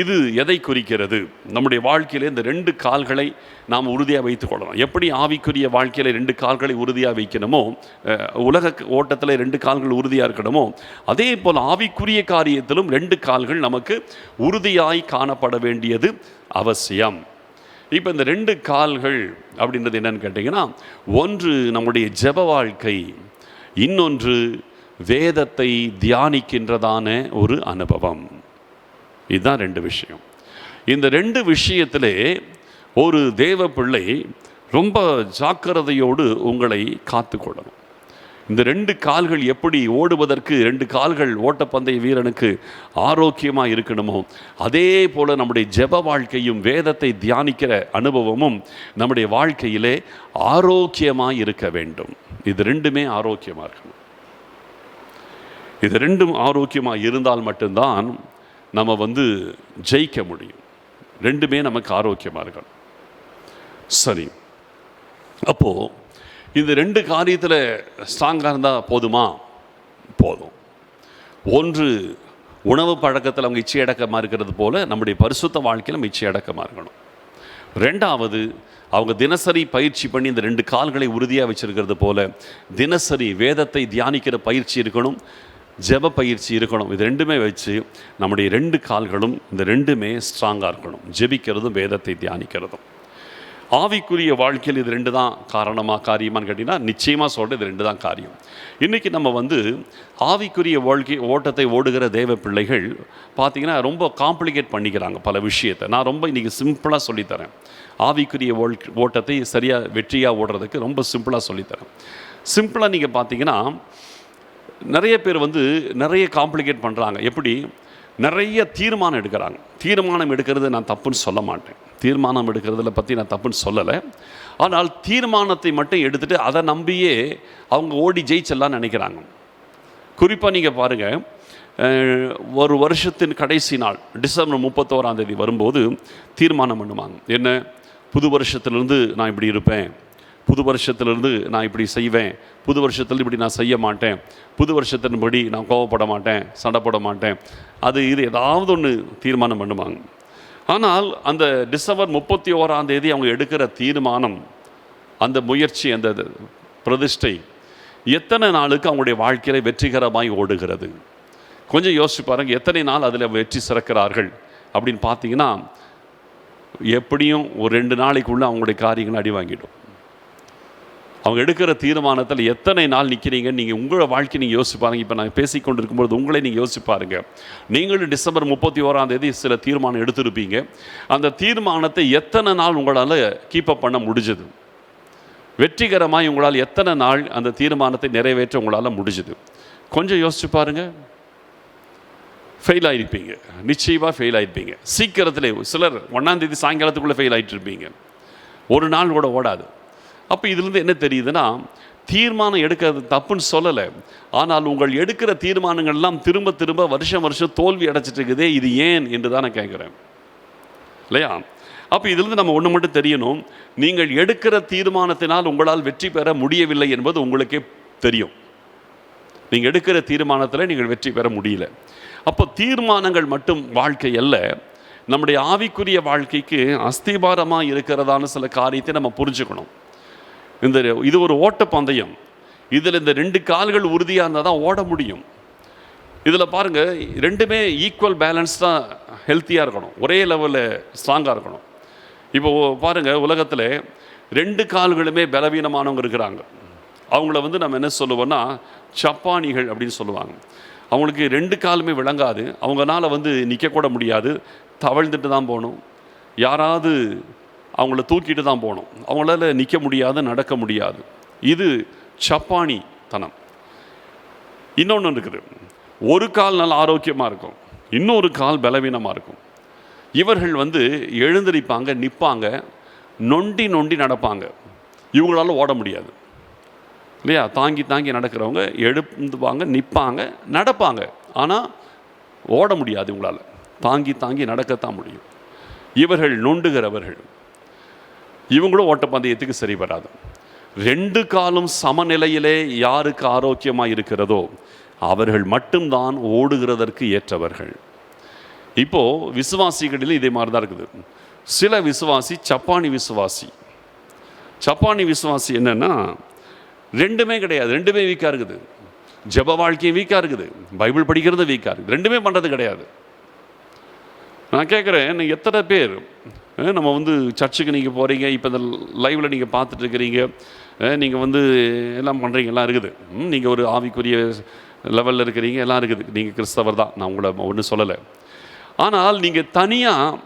இது எதை குறிக்கிறது? நம்முடைய வாழ்க்கையில் இந்த 2 கால்களை நாம் உறுதியாக வைத்து கொள்ளலாம். எப்படி ஆவிக்குரிய வாழ்க்கையில் 2 கால்களை உறுதியாக வைக்கணுமோ, உலக ஓட்டத்தில் 2 கால்கள் உறுதியாக இருக்கணுமோ, அதே போல் ஆவிக்குரிய காரியத்திலும் 2 கால்கள் நமக்கு உறுதியாய் காணப்பட வேண்டியது அவசியம். இப்போ இந்த 2 கால்கள் அப்படின்றது என்னன்னு கேட்டிங்கன்னா, ஒன்று நம்முடைய ஜெப வாழ்க்கை, இன்னொன்று வேதத்தை தியானிக்கின்றதான ஒரு அனுபவம். இதுதான் 2 விஷயம். இந்த 2 விஷயத்திலே ஒரு தேவ பிள்ளை ரொம்ப ஜாக்கிரதையோடு உங்களை காத்து கொள்ளணும். இந்த 2 கால்கள் எப்படி ஓடுவதற்கு 2 கால்கள் ஓட்டப்பந்தய வீரனுக்கு ஆரோக்கியமாக இருக்கணுமோ, அதே போல் நம்முடைய ஜெப வாழ்க்கையும் வேதத்தை தியானிக்கிற அனுபவமும் நம்முடைய வாழ்க்கையிலே ஆரோக்கியமாக இருக்க வேண்டும். இது 2மே ஆரோக்கியமாக இருக்கணும். இது 2ம் ஆரோக்கியமாக இருந்தால் மட்டும்தான் நம்ம வந்து ஜெயிக்க முடியும். 2மே நமக்கு ஆரோக்கியமாக இருக்கணும். சரி, அப்போது இந்த 2 காரியத்தில் ஸ்ட்ராங்காக இருந்தால் போதுமா? போதும். ஒன்று உணவு பழக்கத்தில் அவங்க இச்சையடக்கமாக இருக்கிறது போல் நம்முடைய பரிசுத்த வாழ்க்கையில் நம்ம இச்சையடக்கமாக இருக்கணும். ரெண்டாவது, அவங்க தினசரி பயிற்சி பண்ணி இந்த 2 கால்களை உறுதியாக வச்சுருக்கிறது போல் தினசரி வேதத்தை தியானிக்கிற பயிற்சி இருக்கணும், ஜெப பயிற்சி இருக்கணும். இது 2மே வச்சு நம்முடைய 2 கால்களும் இந்த 2மே ஸ்ட்ராங்காக இருக்கணும், ஜெபிக்கிறதும் வேதத்தை தியானிக்கிறதும். ஆவிக்குரிய வாழ்க்கையில் இது 2 தான் காரியமானு கேட்டிங்கன்னா நிச்சயமாக சொல்கிறது இது 2 தான் காரியம். இன்றைக்கி நம்ம ஆவிக்குரிய ஓட்டத்தை ஓடுகிற தேவ பிள்ளைகள் பார்த்திங்கன்னா ரொம்ப காம்ப்ளிகேட் பண்ணிக்கிறாங்க பல விஷயத்தை. நான் ரொம்ப இன்றைக்கி சிம்பிளாக சொல்லித்தரேன். ஆவிக்குரிய ஓட்டத்தை சரியாக வெற்றியாக ஓடுறதுக்கு ரொம்ப சிம்பிளாக சொல்லித்தரேன். சிம்பிளாக நீங்கள் பார்த்தீங்கன்னா நிறைய பேர் நிறைய காம்ப்ளிகேட் பண்ணுறாங்க. எப்படி? நிறைய தீர்மானம் எடுக்கிறாங்க. தீர்மானம் எடுக்கிறது நான் தப்புன்னு சொல்ல மாட்டேன், தீர்மானம் எடுக்கிறதுல பற்றி நான் தப்புன்னு சொல்லலை. ஆனால் தீர்மானத்தை மட்டும் எடுத்துகிட்டு அதை நம்பியே அவங்க ஓடி ஜெயிச்செல்லாம் நினைக்கிறாங்க. குறிப்பாக நீங்கள் பாருங்கள், ஒரு வருஷத்தின் கடைசி நாள் டிசம்பர் 31 வரும்போது தீர்மானம் பண்ணுவாங்க. என்ன? புது வருஷத்துலேருந்து நான் இப்படி இருப்பேன், புது வருஷத்துலேருந்து நான் இப்படி செய்வேன், புது வருஷத்தில் இப்படி நான் செய்ய மாட்டேன், புது வருஷத்தின்படி நான் கோவப்பட மாட்டேன், சண்டை போட மாட்டேன், அது இது ஏதாவது ஒன்று தீர்மானம் பண்ணுவாங்க. ஆனால் அந்த டிசம்பர் 31 அவங்க எடுக்கிற தீர்மானம், அந்த முயற்சி, அந்த பிரதிஷ்டை எத்தனை நாளுக்கு அவங்களுடைய வாழ்க்கையில் வெற்றிகரமாய் ஓடுகிறது? கொஞ்சம் யோசிச்சு பாருங்கள். எத்தனை நாள் அதில் வெற்றி சிறக்கிறார்கள் அப்படின்னு பார்த்தீங்கன்னா எப்படியும் ஒரு 2 நாளைக்குள்ளே அவங்களுடைய காரியங்கள் அடி வாங்கிடும். அவங்க எடுக்கிற தீர்மானத்தில் எத்தனை நாள் நிற்கிறீங்க நீங்கள் உங்களோட வாழ்க்கை நீங்கள் யோசிச்சு பாருங்கள். இப்போ நான் பேசிக்கொண்டு இருக்கும்போது உங்களை நீங்கள் யோசிச்சு பாருங்கள். நீங்களும் டிசம்பர் 31 சில தீர்மானம் எடுத்திருப்பீங்க. அந்த தீர்மானத்தை எத்தனை நாள் உங்களால் கீப்பப் பண்ண முடிஞ்சது? வெற்றிகரமாக உங்களால் எத்தனை நாள் அந்த தீர்மானத்தை நிறைவேற்ற உங்களால் முடிஞ்சுது? கொஞ்சம் யோசிச்சு பாருங்கள். ஃபெயில் ஆகிருப்பீங்க, நிச்சயமாக ஃபெயில் ஆகிருப்பீங்க. சீக்கிரத்தில் சிலர் 1 சாயங்காலத்துக்குள்ளே ஃபெயில் ஆகிட்டு இருப்பீங்க, ஒரு நாள் கூட ஓடாது. அப்போ இதுலேருந்து என்ன தெரியுதுன்னா, தீர்மானம் எடுக்கிறது தப்புன்னு சொல்லலை, ஆனால் உங்கள் எடுக்கிற தீர்மானங்கள்லாம் திரும்ப திரும்ப வருஷம் தோல்வி அடைச்சிட்டு இருக்குதே, இது ஏன் என்று தான் நான் கேட்குறேன், இல்லையா? அப்போ இதிலிருந்து நம்ம ஒன்று மட்டும் தெரியணும், நீங்கள் எடுக்கிற தீர்மானத்தினால் உங்களால் வெற்றி பெற முடியவில்லை என்பது உங்களுக்கே தெரியும். நீங்கள் எடுக்கிற தீர்மானத்தில் நீங்கள் வெற்றி பெற முடியல. அப்போ தீர்மானங்கள் மட்டும் வாழ்க்கை அல்ல, நம்முடைய ஆவிக்குரிய வாழ்க்கைக்கு அஸ்திபாரமாக இருக்கிறதான சில காரியத்தை நம்ம புரிஞ்சுக்கணும். இது ஒரு ஓட்டப்பந்தயம். இதில் இந்த 2 கால்கள் உறுதியாக இருந்தால் தான் ஓட முடியும். இதில் பாருங்கள், 2மே ஈக்குவல் பேலன்ஸ் தான், ஹெல்த்தியாக இருக்கணும், ஒரே லெவலில் ஸ்ட்ராங்காக இருக்கணும். இப்போ பாருங்கள், உலகத்தில் 2 கால்களுமே பலவீனமானவங்க இருக்கிறாங்க. அவங்கள நம்ம என்ன சொல்லுவோன்னா சப்பானிகள் அப்படின்னு சொல்லுவாங்க. அவங்களுக்கு 2 காலுமே விளங்காது, அவங்களால நிற்கக்கூட முடியாது, தவழ்ந்துட்டு தான் போகணும், யாராவது அவங்கள தூக்கிட்டு தான் போகணும், அவங்களால நிற்க முடியாது, நடக்க முடியாது. இது சப்பானி தனம். இன்னொன்று இருக்குது, ஒரு கால் நல்ல ஆரோக்கியமாக இருக்கும், இன்னொரு கால் பலவீனமாக இருக்கும். இவர்கள் எழுந்திருப்பாங்க, நிற்பாங்க, நொண்டி நொண்டி நடப்பாங்க. இவங்களால ஓட முடியாது, இல்லையா? தாங்கி தாங்கி நடக்கிறவங்க எழுந்துவாங்க, நிற்பாங்க, நடப்பாங்க, ஆனால் ஓட முடியாது. இவங்களால் தாங்கி தாங்கி நடக்கத்தான் முடியும். இவர்கள் நொண்டுகிறவர்கள், இவங்களும் ஓட்டப்பந்தயத்துக்கு சரி வராது. 2 காலும் சமநிலையிலே யாருக்கு ஆரோக்கியமாக இருக்கிறதோ அவர்கள் மட்டும்தான் ஓடுகிறதற்கு ஏற்றவர்கள். இப்போது விசுவாசிகளில் இதே மாதிரி தான் இருக்குது. சில விசுவாசி சப்பானி விசுவாசி. சப்பானி விசுவாசி என்னென்னா 2மே கிடையாது, 2மே வீக்காக இருக்குது. ஜெப வாழ்க்கையும் வீக்காக இருக்குது, பைபிள் படிக்கிறது வீக்காக இருக்குது, 2மே பண்ணுறது கிடையாது. நான் கேட்குறேன், நீங்கள் எத்தனை பேர் நம்ம சர்ச்சுக்கு நீங்கள் போகிறீங்க, இப்போ இந்த லைவில் நீங்கள் பார்த்துட்ருக்கிறீங்க, நீங்கள் எல்லாம் பண்ணுறீங்க, எல்லாம் இருக்குது, நீங்கள் ஒரு ஆவிக்குரிய லெவலில் இருக்கிறீங்க, எல்லாம் இருக்குது, நீங்கள் கிறிஸ்தவர் தான், நான் உங்களை ஒன்றும் சொல்லலை. ஆனால் நீங்கள் தனியாக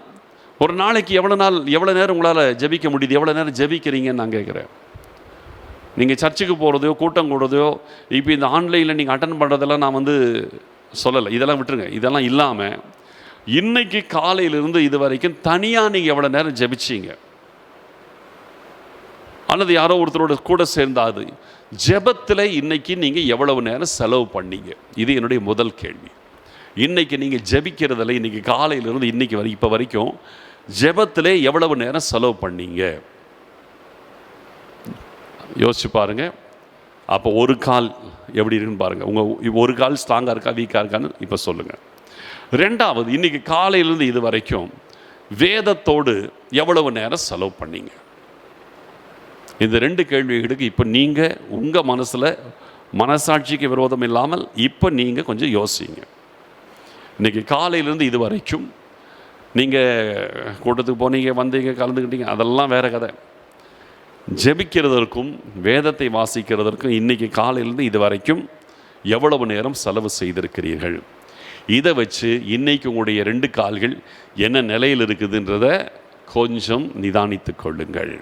ஒரு நாளைக்கு எவ்வளோ நேரம் உங்களால் ஜெபிக்க முடியுது? எவ்வளோ நேரம் ஜெபிக்கிறீங்கன்னு நான் கேட்குறேன். நீங்கள் சர்ச்சுக்கு போகிறதையோ கூட்டம் கூடுறதையோ இப்போ இந்த ஆன்லைனில் நீங்கள் அட்டன் பண்ணுறதெல்லாம் நான் சொல்லலை, இதெல்லாம் விட்டுருங்க. இதெல்லாம் இல்லாமல் இன்னைக்கு காலையிலிருந்து இது வரைக்கும் தனியாக நீங்கள் எவ்வளோ நேரம் ஜெபிச்சிங்க? அல்லது யாரோ ஒருத்தரோட கூட சேர்ந்தாது ஜெபத்தில் இன்னைக்கு நீங்கள் எவ்வளவு நேரம் செலவு பண்ணீங்க? இது என்னுடைய முதல் கேள்வி. இன்னைக்கு நீங்கள் ஜெபிக்கிறதில் இன்னைக்கு காலையிலிருந்து இன்னைக்கு இப்போ வரைக்கும் ஜெபத்தில் எவ்வளவு நேரம் செலவு பண்ணீங்க? யோசிச்சு பாருங்கள். அப்போ ஒரு கால் எப்படி இருக்குன்னு பாருங்கள். உங்கள் ஒரு கால் ஸ்ட்ராங்காக இருக்கா வீக்காக இருக்கான்னு இப்போ சொல்லுங்கள். ரெண்டாவது, இன்றைக்கி காலையிலேருந்து இது வரைக்கும் வேதத்தோடு எவ்வளவு நேரம் செலவு பண்ணீங்க? இந்த 2 கேள்விகளுக்கு இப்போ நீங்கள் உங்கள் மனசில் மனசாட்சிக்கு விரோதம் இல்லாமல் இப்போ நீங்கள் கொஞ்சம் யோசிங்க. இன்றைக்கி காலையிலேருந்து இது வரைக்கும் நீங்கள் கூட்டத்துக்கு போனீங்க, வந்தீங்க, கலந்துக்கிட்டீங்க, அதெல்லாம் வேறு கதை. ஜெபிக்கிறதற்கும் வேதத்தை வாசிக்கிறதற்கும் இன்றைக்கி காலையிலேருந்து இது வரைக்கும் எவ்வளவு நேரம் செலவு செய்திருக்கிறீர்கள்? இதை வச்சு இன்றைக்கி உங்களுடைய 2 கால்கள் என்ன நிலையில் இருக்குதுன்றத கொஞ்சம் நிதானித்து கொள்ளுங்கள்.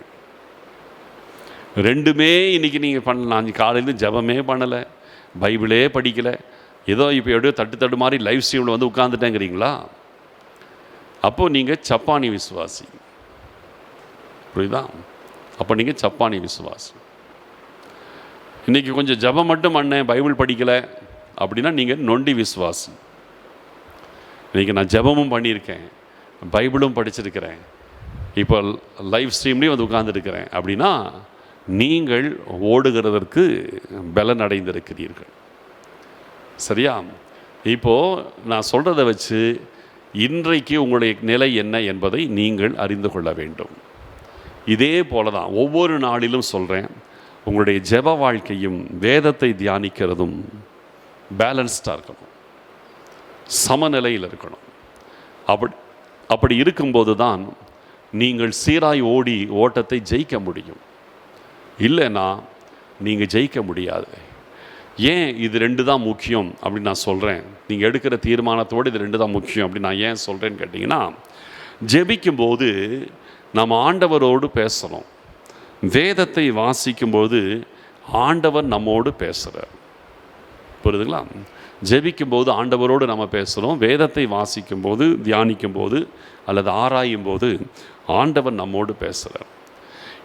2மே இன்றைக்கி நீங்கள் பண்ணலாம். காலையில் ஜெபமே பண்ணலை, பைபிளே படிக்கலை, ஏதோ இப்போ எப்படியோ தட்டு மாதிரி லைவ் ஸ்ட்ரீமில் வந்து உட்காந்துட்டேங்கிறீங்களா? அப்போது நீங்கள் சப்பானி விசுவாசி. புரியுதா? அப்போ நீங்கள் சப்பானி விசுவாசி. இன்றைக்கி கொஞ்சம் ஜெபம் மட்டும் பண்ணேன், பைபிள் படிக்கலை அப்படின்னா நீங்கள் நொண்டி விசுவாசி. இன்றைக்கி நான் ஜெபமும் பண்ணியிருக்கேன், பைபிளும் படிச்சிருக்கிறேன், இப்போ லைவ் ஸ்ட்ரீம்லேயும் வந்து உட்கார்ந்துருக்கிறேன் அப்படின்னா நீங்கள் ஓடுகிறதற்கு பலன் அடைந்திருக்கிறீர்கள். சரியா? இப்போது நான் சொல்கிறத வச்சு இன்றைக்கு உங்களுடைய நிலை என்ன என்பதை நீங்கள் அறிந்து கொள்ள வேண்டும். இதே போல தான் ஒவ்வொரு நாளிலும் சொல்கிறேன், உங்களுடைய ஜெப வாழ்க்கையும் வேதத்தை தியானிக்கிறதும் பேலன்ஸ்டாக இருக்கணும், சமநிலையில் இருக்கணும். அப்படி இருக்கும்போது தான் நீங்கள் சீராய் ஓடி ஓட்டத்தை ஜெயிக்க முடியும். இல்லைன்னா நீங்கள் ஜெயிக்க முடியாது. ஏன் இது 2 தான் முக்கியம் அப்படின்னு நான் சொல்கிறேன்? நீங்கள் எடுக்கிற தீர்மானத்தோடு இது 2 தான் முக்கியம் அப்படின்னு நான் ஏன் சொல்கிறேன்னு கேட்டிங்கன்னா, ஜெபிக்கும்போது நம்ம ஆண்டவரோடு பேசணும். வேதத்தை வாசிக்கும்போது ஆண்டவர் நம்மோடு பேசுகிறார். புரியுதுங்களா? ஜெபிக்கும்போது ஆண்டவரோடு நம்ம பேசுகிறோம், வேதத்தை வாசிக்கும்போது, தியானிக்கும்போது அல்லது ஆராயும் போது ஆண்டவர் நம்மோடு பேசுகிறார்.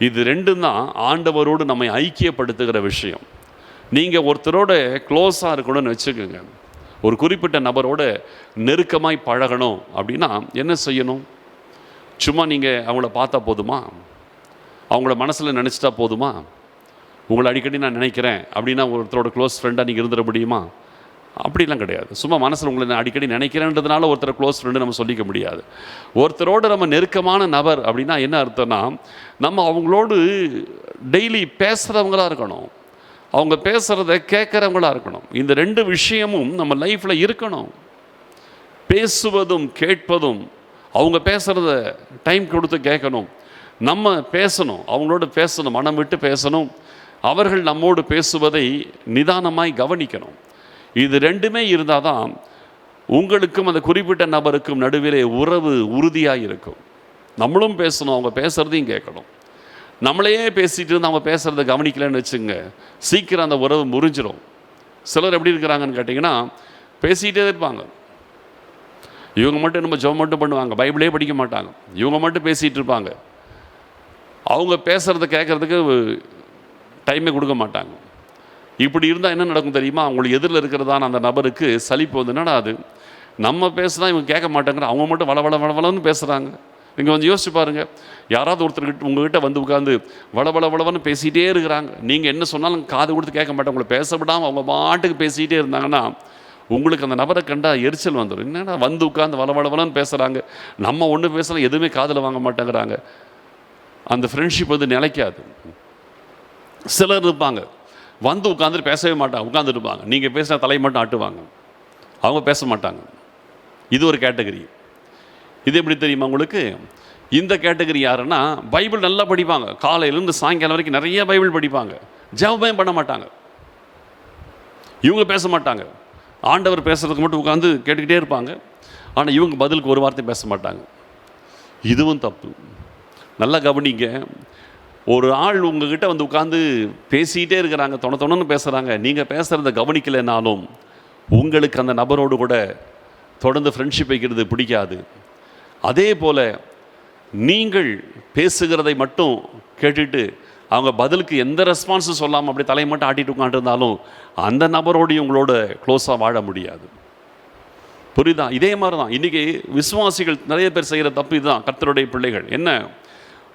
இது 2 தான் ஆண்டவரோடு நம்மை ஐக்கியப்படுத்துகிற விஷயம். நீங்கள் ஒருத்தரோட க்ளோஸாக இருக்கணும்னு வச்சுக்கோங்க, ஒரு குறிப்பிட்ட நபரோட நெருக்கமாய் பழகணும் அப்படின்னா என்ன செய்யணும்? சும்மா நீங்கள் அவங்கள பார்த்தா போதுமா? அவங்கள மனசில் நினச்சிட்டா போதுமா? உங்களை அடிக்கடி நான் நினைக்கிறேன் அப்படின்னா ஒருத்தரோட க்ளோஸ் ஃப்ரெண்டாக நீங்கள் இருந்துட முடியுமா? அப்படிலாம் கிடையாது. சும்மா மனசில் உங்களை நான் அடிக்கடி நினைக்கிறேன்றதுனால ஒருத்தரை க்ளோஸ் ஃப்ரெண்டு நம்ம சொல்லிக்க முடியாது. ஒருத்தரோடு நம்ம நெருக்கமான நபர் அப்படின்னா என்ன அர்த்தம்னா, நம்ம அவங்களோடு டெய்லி பேசுகிறவங்களாக இருக்கணும், அவங்க பேசுகிறத கேட்குறவங்களாக இருக்கணும். இந்த 2 விஷயமும் நம்ம லைஃப்பில் இருக்கணும். பேசுவதும் கேட்பதும், அவங்க பேசுகிறத டைம் கொடுத்து கேட்கணும், நம்ம பேசணும், அவங்களோட பேசணும், மனம் விட்டு பேசணும், அவர்கள் நம்மோடு பேசுவதை நிதானமாய் கவனிக்கணும். இது 2மே இருந்தால் தான் உங்களுக்கும் அந்த குறிப்பிட்ட நபருக்கும் நடுவிலே உறவு உறுதியாக இருக்கும். நம்மளும் பேசணும், அவங்க பேசுகிறதையும் கேட்கணும். நம்மளையே பேசிகிட்டு இருந்து அவங்க பேசுகிறத கவனிக்கலன்னு வச்சுங்க, சீக்கிரம் அந்த உறவு முறிஞ்சிடும். சிலர் எப்படி இருக்கிறாங்கன்னு கேட்டிங்கன்னா, பேசிகிட்டே இருப்பாங்க. இவங்க மட்டும் நம்ம ஜெபம் மட்டும் பண்ணுவாங்க, பைபிளே படிக்க மாட்டாங்க, இவங்க மட்டும் பேசிகிட்டு இருப்பாங்க, அவங்க பேசுகிறத கேட்குறதுக்கு டைமே கொடுக்க மாட்டாங்க. இப்படி இருந்தால் என்ன நடக்கும் தெரியுமா? அவங்களுக்கு எதிரில் இருக்கிறதான அந்த நபருக்கு சலிப்பு வந்து, என்னடா அது நம்ம பேசுனா இவங்க கேட்க மாட்டேங்கிற, அவங்க மட்டும் வளவளன்னு பேசுகிறாங்க. நீங்கள் கொஞ்சம் யோசிச்சு பாருங்கள், யாராவது ஒருத்தர்கிட்ட உங்கள்கிட்ட வந்து உட்காந்து வளவளன்னு பேசிகிட்டே இருக்கிறாங்க, நீங்கள் என்ன சொன்னாலும் காது கொடுத்து கேட்க மாட்டேன், உங்களை பேச விடாமல் அவங்க பாட்டுக்கு பேசிகிட்டே இருந்தாங்கன்னா உங்களுக்கு அந்த நபரை கண்டா எரிச்சல் வந்துடும். என்னடா வந்து உட்காந்து வளவளன்னு பேசுகிறாங்க, நம்ம ஒன்று பேசலாம் எதுவுமே காதில் வாங்க மாட்டேங்கிறாங்க, அந்த ஃப்ரெண்ட்ஷிப் வந்து நிலைக்காது. சிலர் இருப்பாங்க, வந்து உட்காந்துட்டு பேசவே மாட்டாங்க, உட்காந்துருப்பாங்க, நீங்கள் பேசினா தலையை மட்டும் ஆட்டுவாங்க, அவங்க பேச மாட்டாங்க. இது ஒரு கேட்டகரி. இது எப்படி தெரியுமா உங்களுக்கு? இந்த கேட்டகரி யாருன்னா, பைபிள் நல்லா படிப்பாங்க, காலையிலேருந்து சாயங்காலம் வரைக்கும் நிறைய பைபிள் படிப்பாங்க, ஜெபமே பண்ண மாட்டாங்க, இவங்க பேச மாட்டாங்க, ஆண்டவர் பேசுறதுக்கு மட்டும் உட்காந்து கேட்டுக்கிட்டே இருப்பாங்க, ஆனால் இவங்க பதிலுக்கு ஒரு வார்த்தை பேச மாட்டாங்க. இதுவும் தப்பு. நல்லா கவனிங்க. ஒரு ஆள் உங்ககிட்ட வந்து உட்காந்து பேசிகிட்டே இருக்கிறாங்க, தொணன்னு பேசுகிறாங்க, நீங்கள் பேசுகிறத கவனிக்கலைனாலும் உங்களுக்கு அந்த நபரோடு கூட தொடர்ந்து ஃப்ரெண்ட்ஷிப் வைக்கிறது பிடிக்காது. அதே போல் நீங்கள் பேசுகிறதை மட்டும் கேட்டுட்டு அவங்க பதிலுக்கு எந்த ரெஸ்பான்ஸும் சொல்லாமல் அப்படியே தலையை மட்டும் ஆட்டிட்டு உட்காந்துருந்தாலும் அந்த நபரோடையும் உங்களோட க்ளோஸாக வாழ முடியாது. புரியுதா? இதே மாதிரி தான் இன்றைக்கி விசுவாசிகள் நிறைய பேர் செய்கிற தப்பு இதுதான். கர்த்தருடைய பிள்ளைகள் என்ன,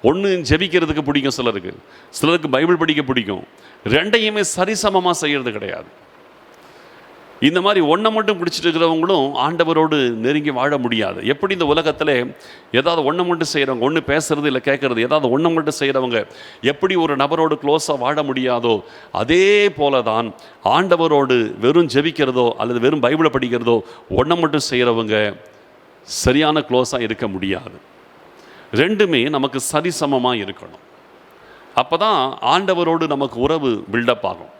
ஒன்று ஜெபிக்கிறதுக்கு பிடிக்கும் சிலருக்கு, சிலருக்கு பைபிள் படிக்க பிடிக்கும், 2யுமே சரிசமமாக செய்கிறது கிடையாது. இந்த மாதிரி ஒன்றை மட்டும் பிடிச்சிட்டு இருக்கிறவங்களும் ஆண்டவரோடு நெருங்கி வாழ முடியாது. எப்படி இந்த உலகத்தில் ஏதாவது ஒன்றை மட்டும் செய்கிறவங்க, ஒன்று பேசுறது இல்லை கேட்குறது, ஏதாவது ஒன்றை மட்டும் செய்கிறவங்க எப்படி ஒரு நபரோடு க்ளோஸாக வாழ முடியாதோ, அதே போல தான் ஆண்டவரோடு வெறும் ஜெபிக்கிறதோ அல்லது வெறும் பைபிளை படிக்கிறதோ ஒன்றை மட்டும் செய்கிறவங்க சரியான க்ளோஸாக இருக்க முடியாது. ரெண்டுமே நமக்கு சரிசமமாக இருக்கணும். அப்போ தான் ஆண்டவரோடு நமக்கு உறவு பில்டப் ஆகும்.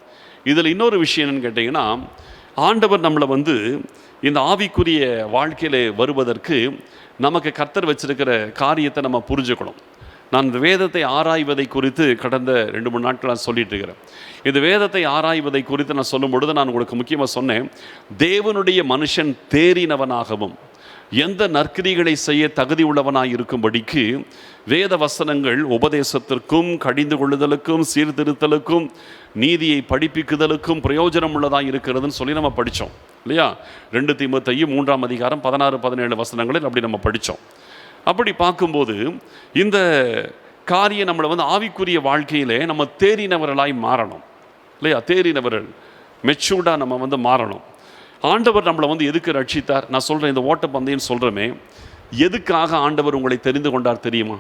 இதில் இன்னொரு விஷயம் என்னன்னு கேட்டிங்கன்னா, ஆண்டவர் நம்மளை இந்த ஆவிக்குரிய வாழ்க்கையில் வருவதற்கு நமக்கு கர்த்தர் வச்சிருக்கிற காரியத்தை நம்ம புரிஞ்சுக்கணும். நான் இந்த வேதத்தை ஆராய்வதை குறித்து கடந்த 2-3 நாட்களாக சொல்லிட்டு இருக்கிறேன். இந்த வேதத்தை ஆராய்வதை குறித்து நான் சொல்லும் பொழுது நான் உங்களுக்கு முக்கியமாக சொன்னேன், தேவனுடைய மனுஷன் தேறினவனாகவும் எந்த நற்கிரிகளை செய்ய தகுதி உள்ளவனாய் இருக்கும்படிக்கு வேத வசனங்கள் உபதேசத்திற்கும் கடிந்து கொள்ளுதலுக்கும் சீர்திருத்தலுக்கும் நீதியை படிப்பிக்குதலுக்கும் பிரயோஜனம் உள்ளதாக இருக்கிறதுன்னு சொல்லி நம்ம படித்தோம் இல்லையா? 2 தீமோத்தேயு 3ஆம் அதிகாரம் 16-17 வசனங்களில் அப்படி நம்ம படித்தோம். அப்படி பார்க்கும்போது இந்த காரியம் நம்மளை ஆவிக்குரிய வாழ்க்கையிலே நம்ம தேறினவர்களாய் மாறணும் இல்லையா? தேறினவர்கள் மெச்சூர்டாக நம்ம மாறணும். ஆண்டவர் நம்மளை எதுக்கு ரட்சித்தார்? நான் சொல்கிறேன், இந்த ஓட்டப்பந்தயம் சொல்கிறோமே, எதுக்காக ஆண்டவர் உங்களை தெரிந்து கொண்டார் தெரியுமா?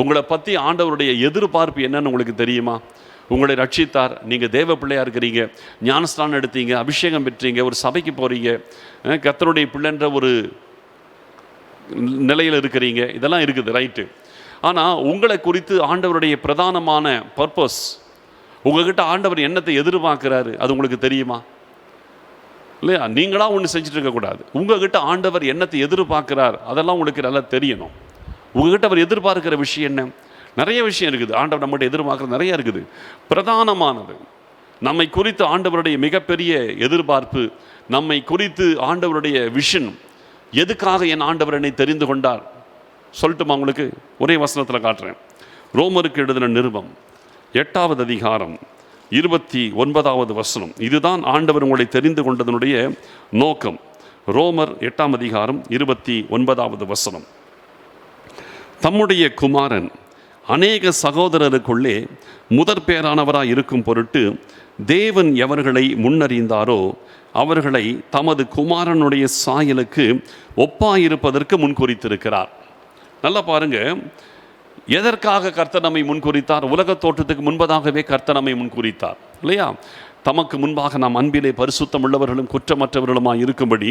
உங்களை பற்றி ஆண்டவருடைய எதிர்பார்ப்பு என்னன்னு உங்களுக்கு தெரியுமா? உங்களை ரட்சித்தார், நீங்கள் தேவ பிள்ளையாக இருக்கிறீங்க, ஞானஸ்நானம் எடுத்தீங்க, அபிஷேகம் பெற்றீங்க, ஒரு சபைக்கு போகிறீங்க, கர்த்தருடைய பிள்ளைன்ற ஒரு நிலையில் இருக்கிறீங்க, இதெல்லாம் இருக்குது, ரைட்டு. ஆனால் உங்களை குறித்து ஆண்டவருடைய பிரதானமான பர்பஸ், உங்ககிட்ட ஆண்டவர் என்னத்தை எதிர்பார்க்கிறாரு அது உங்களுக்கு தெரியுமா? இல்லையா? நீங்களாக ஒன்று செஞ்சுட்டு இருக்கக்கூடாது. உங்ககிட்ட ஆண்டவர் என்னத்தை எதிர்பார்க்கிறார் அதெல்லாம் உங்களுக்கு நல்லா தெரியணும். உங்ககிட்ட அவர் எதிர்பார்க்கிற விஷயம் என்ன? நிறைய விஷயம் இருக்குது. ஆண்டவர் நம்மகிட்ட எதிர்பார்க்குறது நிறைய இருக்குது. பிரதானமானது நம்மை குறித்து ஆண்டவருடைய மிகப்பெரிய எதிர்பார்ப்பு, நம்மை குறித்து ஆண்டவருடைய விஷன், எதுக்காக என் ஆண்டவர் என்னை தெரிந்து கொண்டார் சொல்லட்டுமா உங்களுக்கு? ஒரே வசனத்தில் காட்டுறேன். ரோமருக்கு எழுதின நிருபம் 8ஆவது அதிகாரம் 29வது வசனம். இதுதான் ஆண்டவர் உங்களை தெரிந்து கொண்டதனுடைய நோக்கம். ரோமர் 8ஆம் அதிகாரம் 29வது வசனம். தம்முடைய குமாரன் அநேக சகோதரருக்குள்ளே முதற் பேரானவராய் இருக்கும் பொருட்டு தேவன் எவர்களை முன்னறிந்தாரோ அவர்களை தமது குமாரனுடைய சாயலுக்கு ஒப்பாயிருப்பதற்கு முன்குறித்திருக்கிறார். நல்லா பாருங்க, எதற்காக கர்த்தர் நம்மை முன்குறித்தார்? உலக தோற்றத்துக்கு முன்பதாகவே கர்த்தர் நம்மை முன்குறித்தார் இல்லையா? தமக்கு முன்பாக நாம் அன்பிலே பரிசுத்தம் உள்ளவர்களும் குற்றமற்றவர்களுமாய் இருக்கும்படி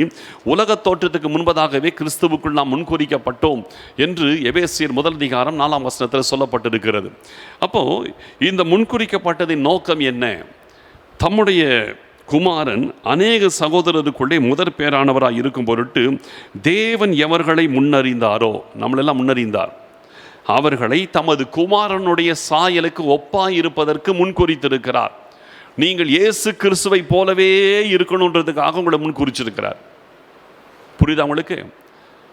உலக தோற்றத்துக்கு முன்பதாகவே கிறிஸ்துவுக்குள் நாம் முன்குறிக்கப்பட்டோம் என்று எபேசியர் 1 அதிகாரம் 4ஆம் வசனத்தில் சொல்லப்பட்டிருக்கிறது. அப்போ இந்த முன்குறிக்கப்பட்டதின் நோக்கம் என்ன? தம்முடைய குமாரன் அநேக சகோதரருக்குள்ளே முதற் பேரானவராய் இருக்கும் பொருட்டு தேவன் எவர்களை முன்னறிந்தாரோ, நம்மளெல்லாம் முன்னறிந்தார், அவர்களை தமது குமாரனுடைய சாயலுக்கு ஒப்பாயிருப்பதற்கு முன்குறித்திருக்கிறார். நீங்கள் இயேசு கிறிஸ்துவை போலவே இருக்கணுன்றதுக்காக உங்களை முன்குறிச்சிருக்கிறார். புரியுதா உங்களுக்கு?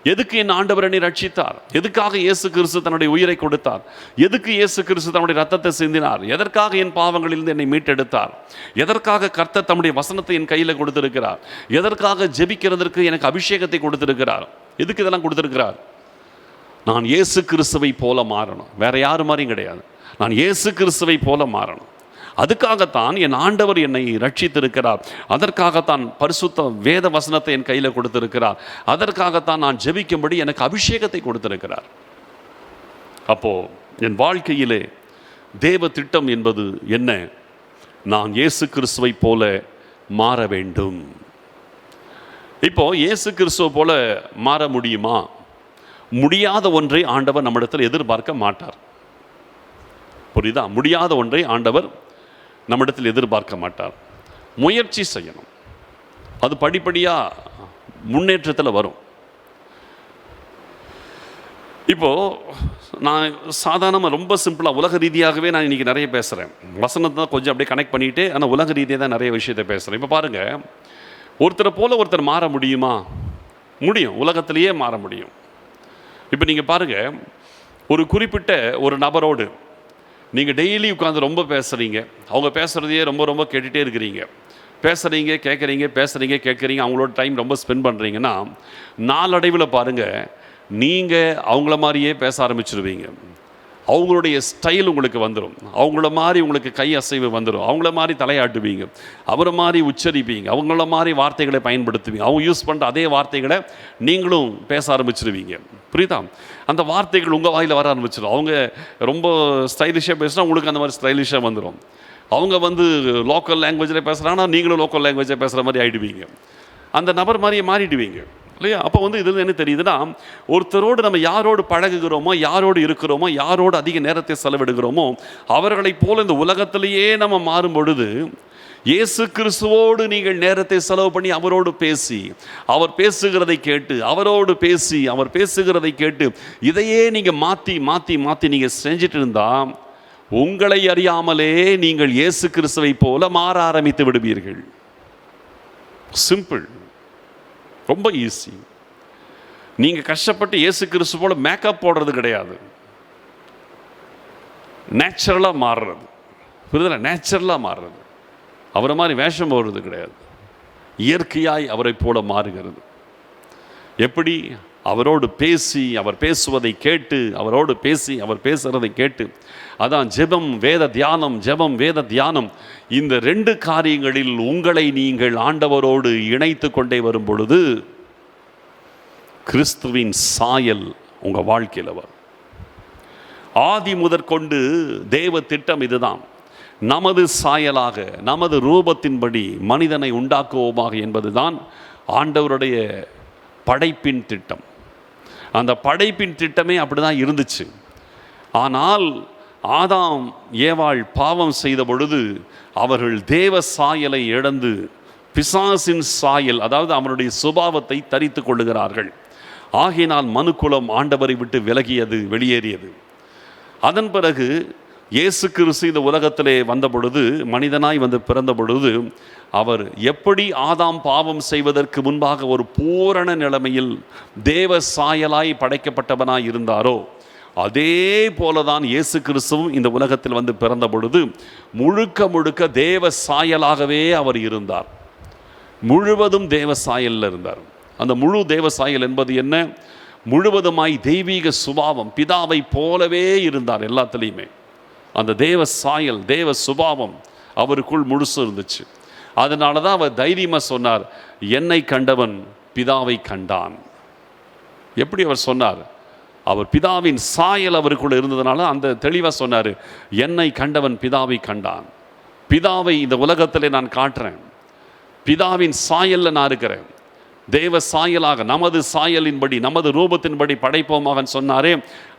எதுக்கு என் ஆண்டவர் என்னை ரட்சித்தார்? எதுக்காக இயேசு கிறிஸ்து தன்னுடைய உயிரை கொடுத்தார்? எதுக்கு இயேசு கிறிஸ்து தன்னுடைய ரத்தத்தை சிந்தினார்? எதற்காக என் பாவங்களிலிருந்து என்னை மீட்டெடுத்தார்? எதற்காக கர்த்தர் தம்முடைய வசனத்தை என் கையில் கொடுத்திருக்கிறார்? எதற்காக ஜெபிக்கிறதற்கு எனக்கு அபிஷேகத்தை கொடுத்திருக்கிறார்? எதுக்கு இதெல்லாம் கொடுத்திருக்கிறார்? நான் இயேசு கிறிஸ்துவை போல மாறணும். வேற யாரு மாதிரியும் கிடையாது. நான் இயேசு கிறிஸ்துவை போல மாறணும். அதுக்காகத்தான் என் ஆண்டவர் என்னை ரட்சித்திருக்கிறார். அதற்காகத்தான் பரிசுத்த வேத வசனத்தை என் கையில் கொடுத்திருக்கிறார். அதற்காகத்தான் நான் ஜெபிக்கும்படி எனக்கு அபிஷேகத்தை கொடுத்திருக்கிறார். அப்போ என் வாழ்க்கையிலே தேவ திட்டம் என்பது என்ன? நான் இயேசு கிறிஸ்துவை போல மாற வேண்டும். இப்போ இயேசு கிறிஸ்துவை போல மாற முடியுமா? முடியாத ஒன்றை ஆண்டவர் நம்மிடத்தில் எதிர்பார்க்க மாட்டார். புரியுதா? முடியாத ஒன்றை ஆண்டவர் நம்மிடத்தில் எதிர்பார்க்க மாட்டார். முயற்சி செய்யணும். அது படிப்படியாக முன்னேற்றத்தில் வரும். இப்போது நான் சாதாரணமாக ரொம்ப சிம்பிளாக உலக ரீதியாகவே நான் இன்றைக்கி நிறைய பேசுகிறேன். வசனத்தை தான் கொஞ்சம் அப்படியே கனெக்ட் பண்ணிவிட்டு, ஆனால் உலக ரீதியாக தான் நிறைய விஷயத்தை பேசுகிறேன். இப்போ பாருங்கள், ஒருத்தரை போல் ஒருத்தர் மாற முடியுமா? முடியும். உலகத்திலேயே மாற முடியும். இப்போ நீங்கள் பாருங்கள், ஒரு குறிப்பிட்ட ஒரு நபரோடு நீங்கள் டெய்லி உட்காந்து ரொம்ப பேசுகிறீங்க, அவங்க பேசுகிறதையே ரொம்ப ரொம்ப கேட்டுகிட்டே இருக்கிறீங்க, பேசுகிறீங்க கேட்குறீங்க, அவங்களோட டைம் ரொம்ப ஸ்பெண்ட் பண்ணுறீங்கன்னா, நாளடைவில் பாருங்கள், நீங்கள் அவங்கள மாதிரியே பேச ஆரம்பிச்சிருவீங்க. அவங்களுடைய ஸ்டைல் உங்களுக்கு வந்துடும். அவங்கள மாதிரி உங்களுக்கு கை அசைவு வந்துடும். அவங்கள மாதிரி தலையாட்டுவீங்க, அவரை மாதிரி உச்சரிப்பீங்க, அவங்கள மாதிரி வார்த்தைகளை பயன்படுத்துவீங்க. அவங்க யூஸ் பண்ணுற அதே வார்த்தைகளை நீங்களும் பேச ஆரம்பிச்சிருவீங்க. புரியுதா? அந்த வார்த்தைகள் உங்கள் வாயில் வர ஆரம்பிச்சிடும். அவங்க ரொம்ப ஸ்டைலிஷாக பேசுனா உங்களுக்கு அந்த மாதிரி ஸ்டைலிஷாக வந்துடும். அவங்க லோக்கல் லாங்குவேஜில் பேசுகிறாங்கன்னா நீங்களும் லோக்கல் லாங்குவேஜில் பேசுகிற மாதிரி ஆகிடுவீங்க. அந்த நபர் மாதிரியே மாறிடுவீங்க இல்லையா? அப்போ இதில் என்ன தெரியுதுன்னா, ஒருத்தரோடு நம்ம யாரோடு பழகுகிறோமோ, யாரோடு இருக்கிறோமோ, யாரோடு அதிக நேரத்தை செலவிடுகிறோமோ, அவர்களைப் போல இந்த உலகத்திலேயே நம்ம மாறும் பொழுது, இயேசு கிறிஸ்துவோடு நீங்கள் நேரத்தை செலவு பண்ணி அவரோடு பேசி, அவர் பேசுகிறதை கேட்டு, அவரோடு பேசி, அவர் பேசுகிறதை கேட்டு, இதையே நீங்கள் மாற்றி மாற்றி மாற்றி நீங்கள் செஞ்சுட்டு இருந்தால், உங்களை அறியாமலே நீங்கள் இயேசு கிறிஸ்துவை போல மாற ஆரம்பித்து விடுவீர்கள். சிம்பிள், ரொம்ப ஈஸி. நீங்கள் கஷ்டப்பட்டு இயேசு கிறிஸ்து போல மேக்கப் போடுறது கிடையாது, நேச்சுரலாக மாறுறது. புரிதல? நேச்சுரலாக மாறுறது. அவரை மாதிரி வேஷம் போடுறது கிடையாது, இயற்கையாய் அவரை போல மாறுகிறது. எப்படி? அவரோடு பேசி, அவர் பேசுவதை கேட்டு, அவரோடு பேசி அவர் பேசுகிறதை கேட்டு. அதான் ஜெபம் வேத தியானம், ஜெபம் வேத தியானம். இந்த 2 காரியங்களில் உங்களை நீங்கள் ஆண்டவரோடு இணைத்து கொண்டே வரும் பொழுது கிறிஸ்துவின் சாயல் உங்கள் வாழ்க்கையில் வரும். ஆதி முதற்கொண்டு தேவ திட்டம் இதுதான். நமது சாயலாக, நமது ரூபத்தின்படி மனிதனை உண்டாக்குவோமாக என்பதுதான் ஆண்டவருடைய படைப்பின் திட்டம். அந்த படைப்பின் திட்டமே அப்படி தான் இருந்துச்சு. ஆனால் ஆதாம் ஏவாள் பாவம் செய்த பொழுது அவர்கள் தேவ சாயலை இழந்து பிசாசின் சாயல், அதாவது அவனுடைய சுபாவத்தை தரித்து கொள்ளுகிறார்கள். ஆகையினால் மனுக்குலம் ஆண்டவரை விட்டு விலகியது, வெளியேறியது. அதன் பிறகு இயேசு கிறிஸ்து இந்த உலகத்திலே வந்த பொழுது, மனிதனாய் பிறந்த பொழுது, அவர் எப்படி ஆதாம் பாவம் செய்வதற்கு முன்பாக ஒரு பூரண நிலைமையில் தேவ சாயலாய் படைக்கப்பட்டவனாய் இருந்தாரோ, அதே போலதான் இயேசு கிறிஸ்துவும் இந்த உலகத்தில் பிறந்த பொழுது முழுக்க முழுக்க தேவ சாயலாகவே அவர் இருந்தார். முழுவதும் தேவ சாயலில் இருந்தார். அந்த முழு தேவ சாயல் என்பது என்ன? முழுவதுமாய் தெய்வீக சுபாவம், பிதாவை போலவே இருந்தார் எல்லாத்துலேயுமே. அந்த தேவ சாயல், தேவ சுபாவம் அவருக்குள் முழுசு இருந்துச்சு. அதனால தான் அவர் தைரியமாக சொன்னார், என்னை கண்டவன் பிதாவை கண்டான். எப்படி அவர் சொன்னார்? அவர் பிதாவின் சாயல் அவருக்குள்ள இருந்ததுனால அந்த தெளிவாக சொன்னார், என்னை கண்டவன் பிதாவை கண்டான். பிதாவை இந்த உலகத்தில் நான் காட்டுறேன், பிதாவின் சாயலில் நான் இருக்கிறேன், தேவ சாயலாக நமது சாயலின்படி நமது ரூபத்தின்படி படைப்போமாக சொன்னாரே,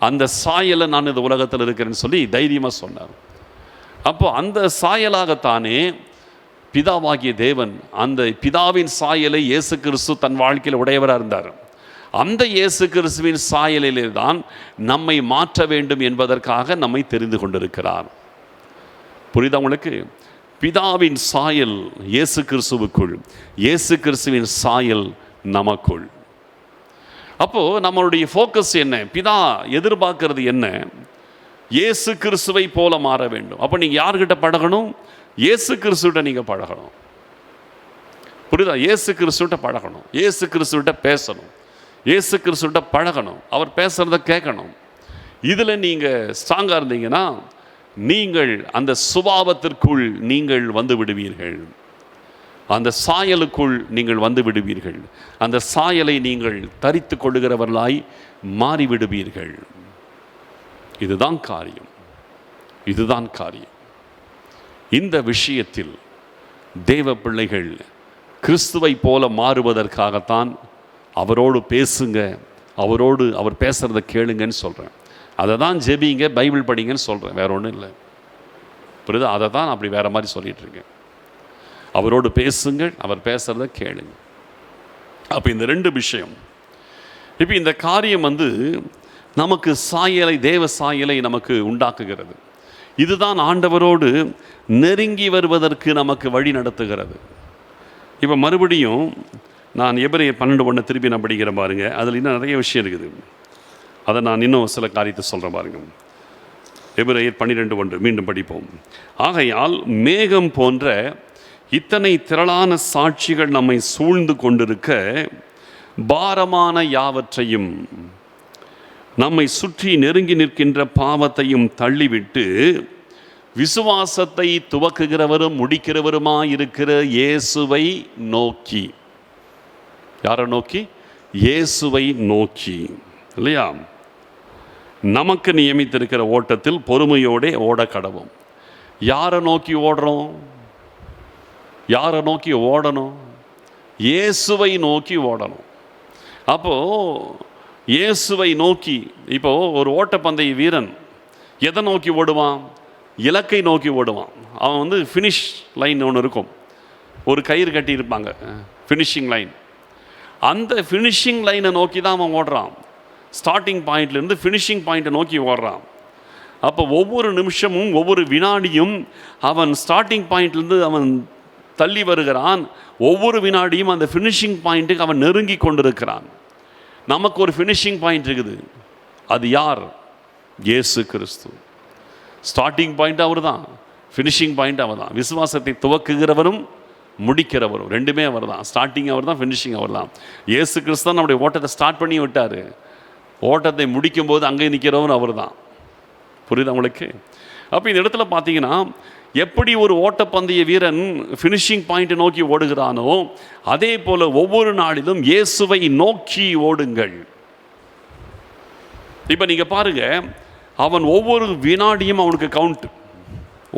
அந்த சாயலை நான் இந்த உலகத்தில் இருக்கிறேன்னு சொல்லி தைரியமாக சொன்னார். அப்போ அந்த சாயலாகத்தானே பிதாவாகிய தேவன், அந்த பிதாவின் சாயலை இயேசு கிறிஸ்து தன் வாழ்க்கையில் உடையவராக இருந்தார். அந்த இயேசு கிறிஸ்துவின் சாயலிலே தான் நம்மை மாற்ற வேண்டும் என்பதற்காக நம்மை தெரிந்து கொண்டிருக்கிறார். புரியுதா உங்களுக்கு? பிதாவின் சாயல் இயேசு கிறிஸ்துவுக்குள், இயேசு கிறிஸ்துவின் சாயல் நமக்குள். அப்போ நம்மளுடைய ஃபோக்கஸ் என்ன? பிதா எதிர்பார்க்கிறது என்ன? இயேசு கிறிஸ்துவை போல மாற வேண்டும். அப்போ நீங்கள் யார்கிட்ட பழகணும்? இயேசு கிறிஸ்துவிட்ட நீங்கள் பழகணும். புரியுதா? இயேசு கிறிஸ்துவிட்ட பழகணும், இயேசு கிறிஸ்துவிட்ட பேசணும், இயேசு கிறிஸ்துவிட்ட பழகணும், அவர் பேசுகிறத கேட்கணும். இதில் நீங்கள் ஸ்ட்ராங்காக இருந்தீங்கன்னா நீங்கள் அந்த சுபாவத்திற்குள் நீங்கள் வந்து விடுவீர்கள், அந்த சாயலுக்குள் நீங்கள் வந்து விடுவீர்கள், அந்த சாயலை நீங்கள் தரித்து கொள்ளுகிறவர்களாய் மாறிவிடுவீர்கள். இதுதான் காரியம், இதுதான் காரியம். இந்த விஷயத்தில் தேவ பிள்ளைகள் கிறிஸ்துவை போல மாறுவதற்காகத்தான் அவரோடு பேசுங்க, அவரோடு அவர் பேசுகிறத கேளுங்கன்னு சொல்கிறேன். அதை தான் ஜெபிங்க, பைபிள் படிங்கன்னு சொல்கிறேன், வேற ஒன்றும் இல்லை. புரியுதா? அதை தான் அப்படி வேறு மாதிரி சொல்லிகிட்டு இருக்கேன். அவரோடு பேசுங்கள், அவர் பேசுகிறத கேளுங்க. அப்போ இந்த 2 விஷயம். இப்போ இந்த காரியம் நமக்கு சாயலை, தேவ சாயலை நமக்கு உண்டாக்குகிறது. இதுதான் ஆண்டவரோடு நெருங்கி வருவதற்கு நமக்கு வழி நடத்துகிறது. இப்போ மறுபடியும் நான் எபிரேயர் 12:1 திருப்பி நான் படிக்கிறேன் பாருங்க. அதில் இன்னும் நிறைய விஷயம் இருக்குது. அதை நான் இன்னும் சில காரியத்தை சொல்கிறேன் பாருங்க. எபிரேயர் 12:1 மீண்டும் படிப்போம். ஆகையால் மேகம் போன்ற இத்தனை திரளான சாட்சிகள் நம்மை சூழ்ந்து கொண்டிருக்க பாரமான யாவற்றையும் நம்மை சுற்றி நெருங்கி நிற்கின்ற பாவத்தையும் தள்ளிவிட்டு விசுவாசத்தை துவக்குகிறவரும் முடிக்கிறவருமாயிருக்கிற இயேசுவை நோக்கி. யாரை நோக்கி? இயேசுவை நோக்கி. இல்லையா? நமக்கு நியமித்திருக்கிற ஓட்டத்தில் பொறுமையோடே ஓட கடவோம். யாரை நோக்கி ஓடுறோம்? யாரை நோக்கி ஓடணும்? இயேசுவை நோக்கி ஓடணும். அப்போது இயேசுவை நோக்கி, இப்போது ஒரு ஓட்டப்பந்தய வீரன் எதை நோக்கி ஓடுவான்? இலக்கை நோக்கி ஓடுவான். அவன் ஃபினிஷ் லைன் ஒன்று இருக்கும், ஒரு கயிறு கட்டி இருப்பாங்க, ஃபினிஷிங் லைன். அந்த ஃபினிஷிங் லைனை நோக்கி தான் அவன் ஓடுறான். ஸ்டார்டிங் பாயிண்ட்லேருந்து ஃபினிஷிங் பாயிண்ட்டை நோக்கி ஓடுறான். அப்போ ஒவ்வொரு நிமிஷமும் ஒவ்வொரு வினாடியும் அவன் ஸ்டார்டிங் பாயிண்ட்லேருந்து அவன் தள்ளி வருகிறான். ஒவ்வொரு வினாடியும் அந்த ஃபினிஷிங் பாயிண்ட்டுக்கு அவன் நெருங்கி கொண்டிருக்கிறான். நமக்கு ஒரு ஃபினிஷிங் பாயிண்ட் இருக்குது. அது யார்? இயேசு கிறிஸ்து. ஸ்டார்டிங் பாயிண்ட் அவர் தான், ஃபினிஷிங் பாயிண்ட் அவர் தான். விசுவாசத்தை துவக்குகிறவரும் முடிக்கிறவரும் ரெண்டுமே அவர் தான். ஸ்டார்டிங் அவர் தான், ஃபினிஷிங் அவர் தான். இயேசு கிறிஸ்து தான் நம்முடைய ஓட்டத்தை ஸ்டார்ட் பண்ணி விட்டார். ஓட்டத்தை முடிக்கும்போது அங்கே நிற்கிறவரும் அவர் தான். புரியுது உங்களுக்கு? அப்போ இந்த இடத்துல பார்த்தீங்கன்னா, எப்படி ஒரு ஓட்டப்பந்தய வீரன் ஃபினிஷிங் பாயிண்ட்டை நோக்கி ஓடுகிறானோ, அதே போல் ஒவ்வொரு நாளிலும் இயேசுவை நோக்கி ஓடுங்கள். இப்போ நீங்கள் பாருங்கள், அவன் ஒவ்வொரு வினாடியும் அவனுக்கு கவுண்ட்.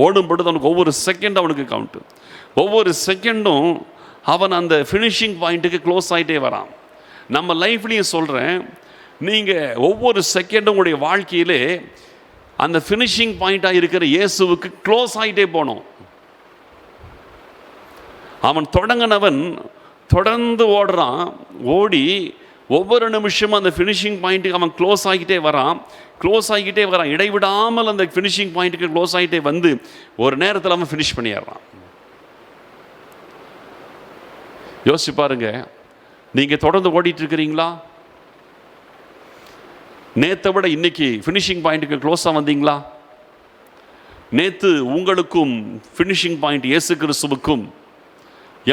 ஓடும் பொழுது அவனுக்கு ஒவ்வொரு செகண்ட் அவனுக்கு கவுண்ட்டு. ஒவ்வொரு செகண்டும் அவன் அந்த ஃபினிஷிங் பாயிண்ட்டுக்கு க்ளோஸ் ஆகிட்டே வரான். நம்ம லைஃப்லேயும் சொல்கிறேன், நீங்கள் ஒவ்வொரு செகண்டும் உங்களுடைய வாழ்க்கையிலே அந்த ஃபினிஷிங் பாயிண்ட்டாக இருக்கிற இயேசுவுக்கு க்ளோஸ் ஆகிட்டே போனோம். அவன் தொடங்கினவன் தொடர்ந்து ஓடுறான். ஓடி ஒவ்வொரு நிமிஷமும் அந்த ஃபினிஷிங் பாயிண்ட்டுக்கு அவன் க்ளோஸ் ஆகிட்டே வரான். இடைவிடாமல் அந்த ஃபினிஷிங் பாயிண்ட்டுக்கு க்ளோஸ் ஆகிட்டே வந்து ஒரு நேரத்தில் அவன் ஃபினிஷ் பண்ணிடுறான். யோசிச்சு பாருங்க, நீங்கள் தொடர்ந்து ஓடிட்டு இருக்கிறீங்களா? நேற்றை விட இன்னைக்கு ஃபினிஷிங் பாயிண்ட்டுக்கு க்ளோஸாக வந்தீங்களா? நேற்று உங்களுக்கும் ஃபினிஷிங் பாயிண்ட் இயேசு கிறிஸ்துவுக்கும்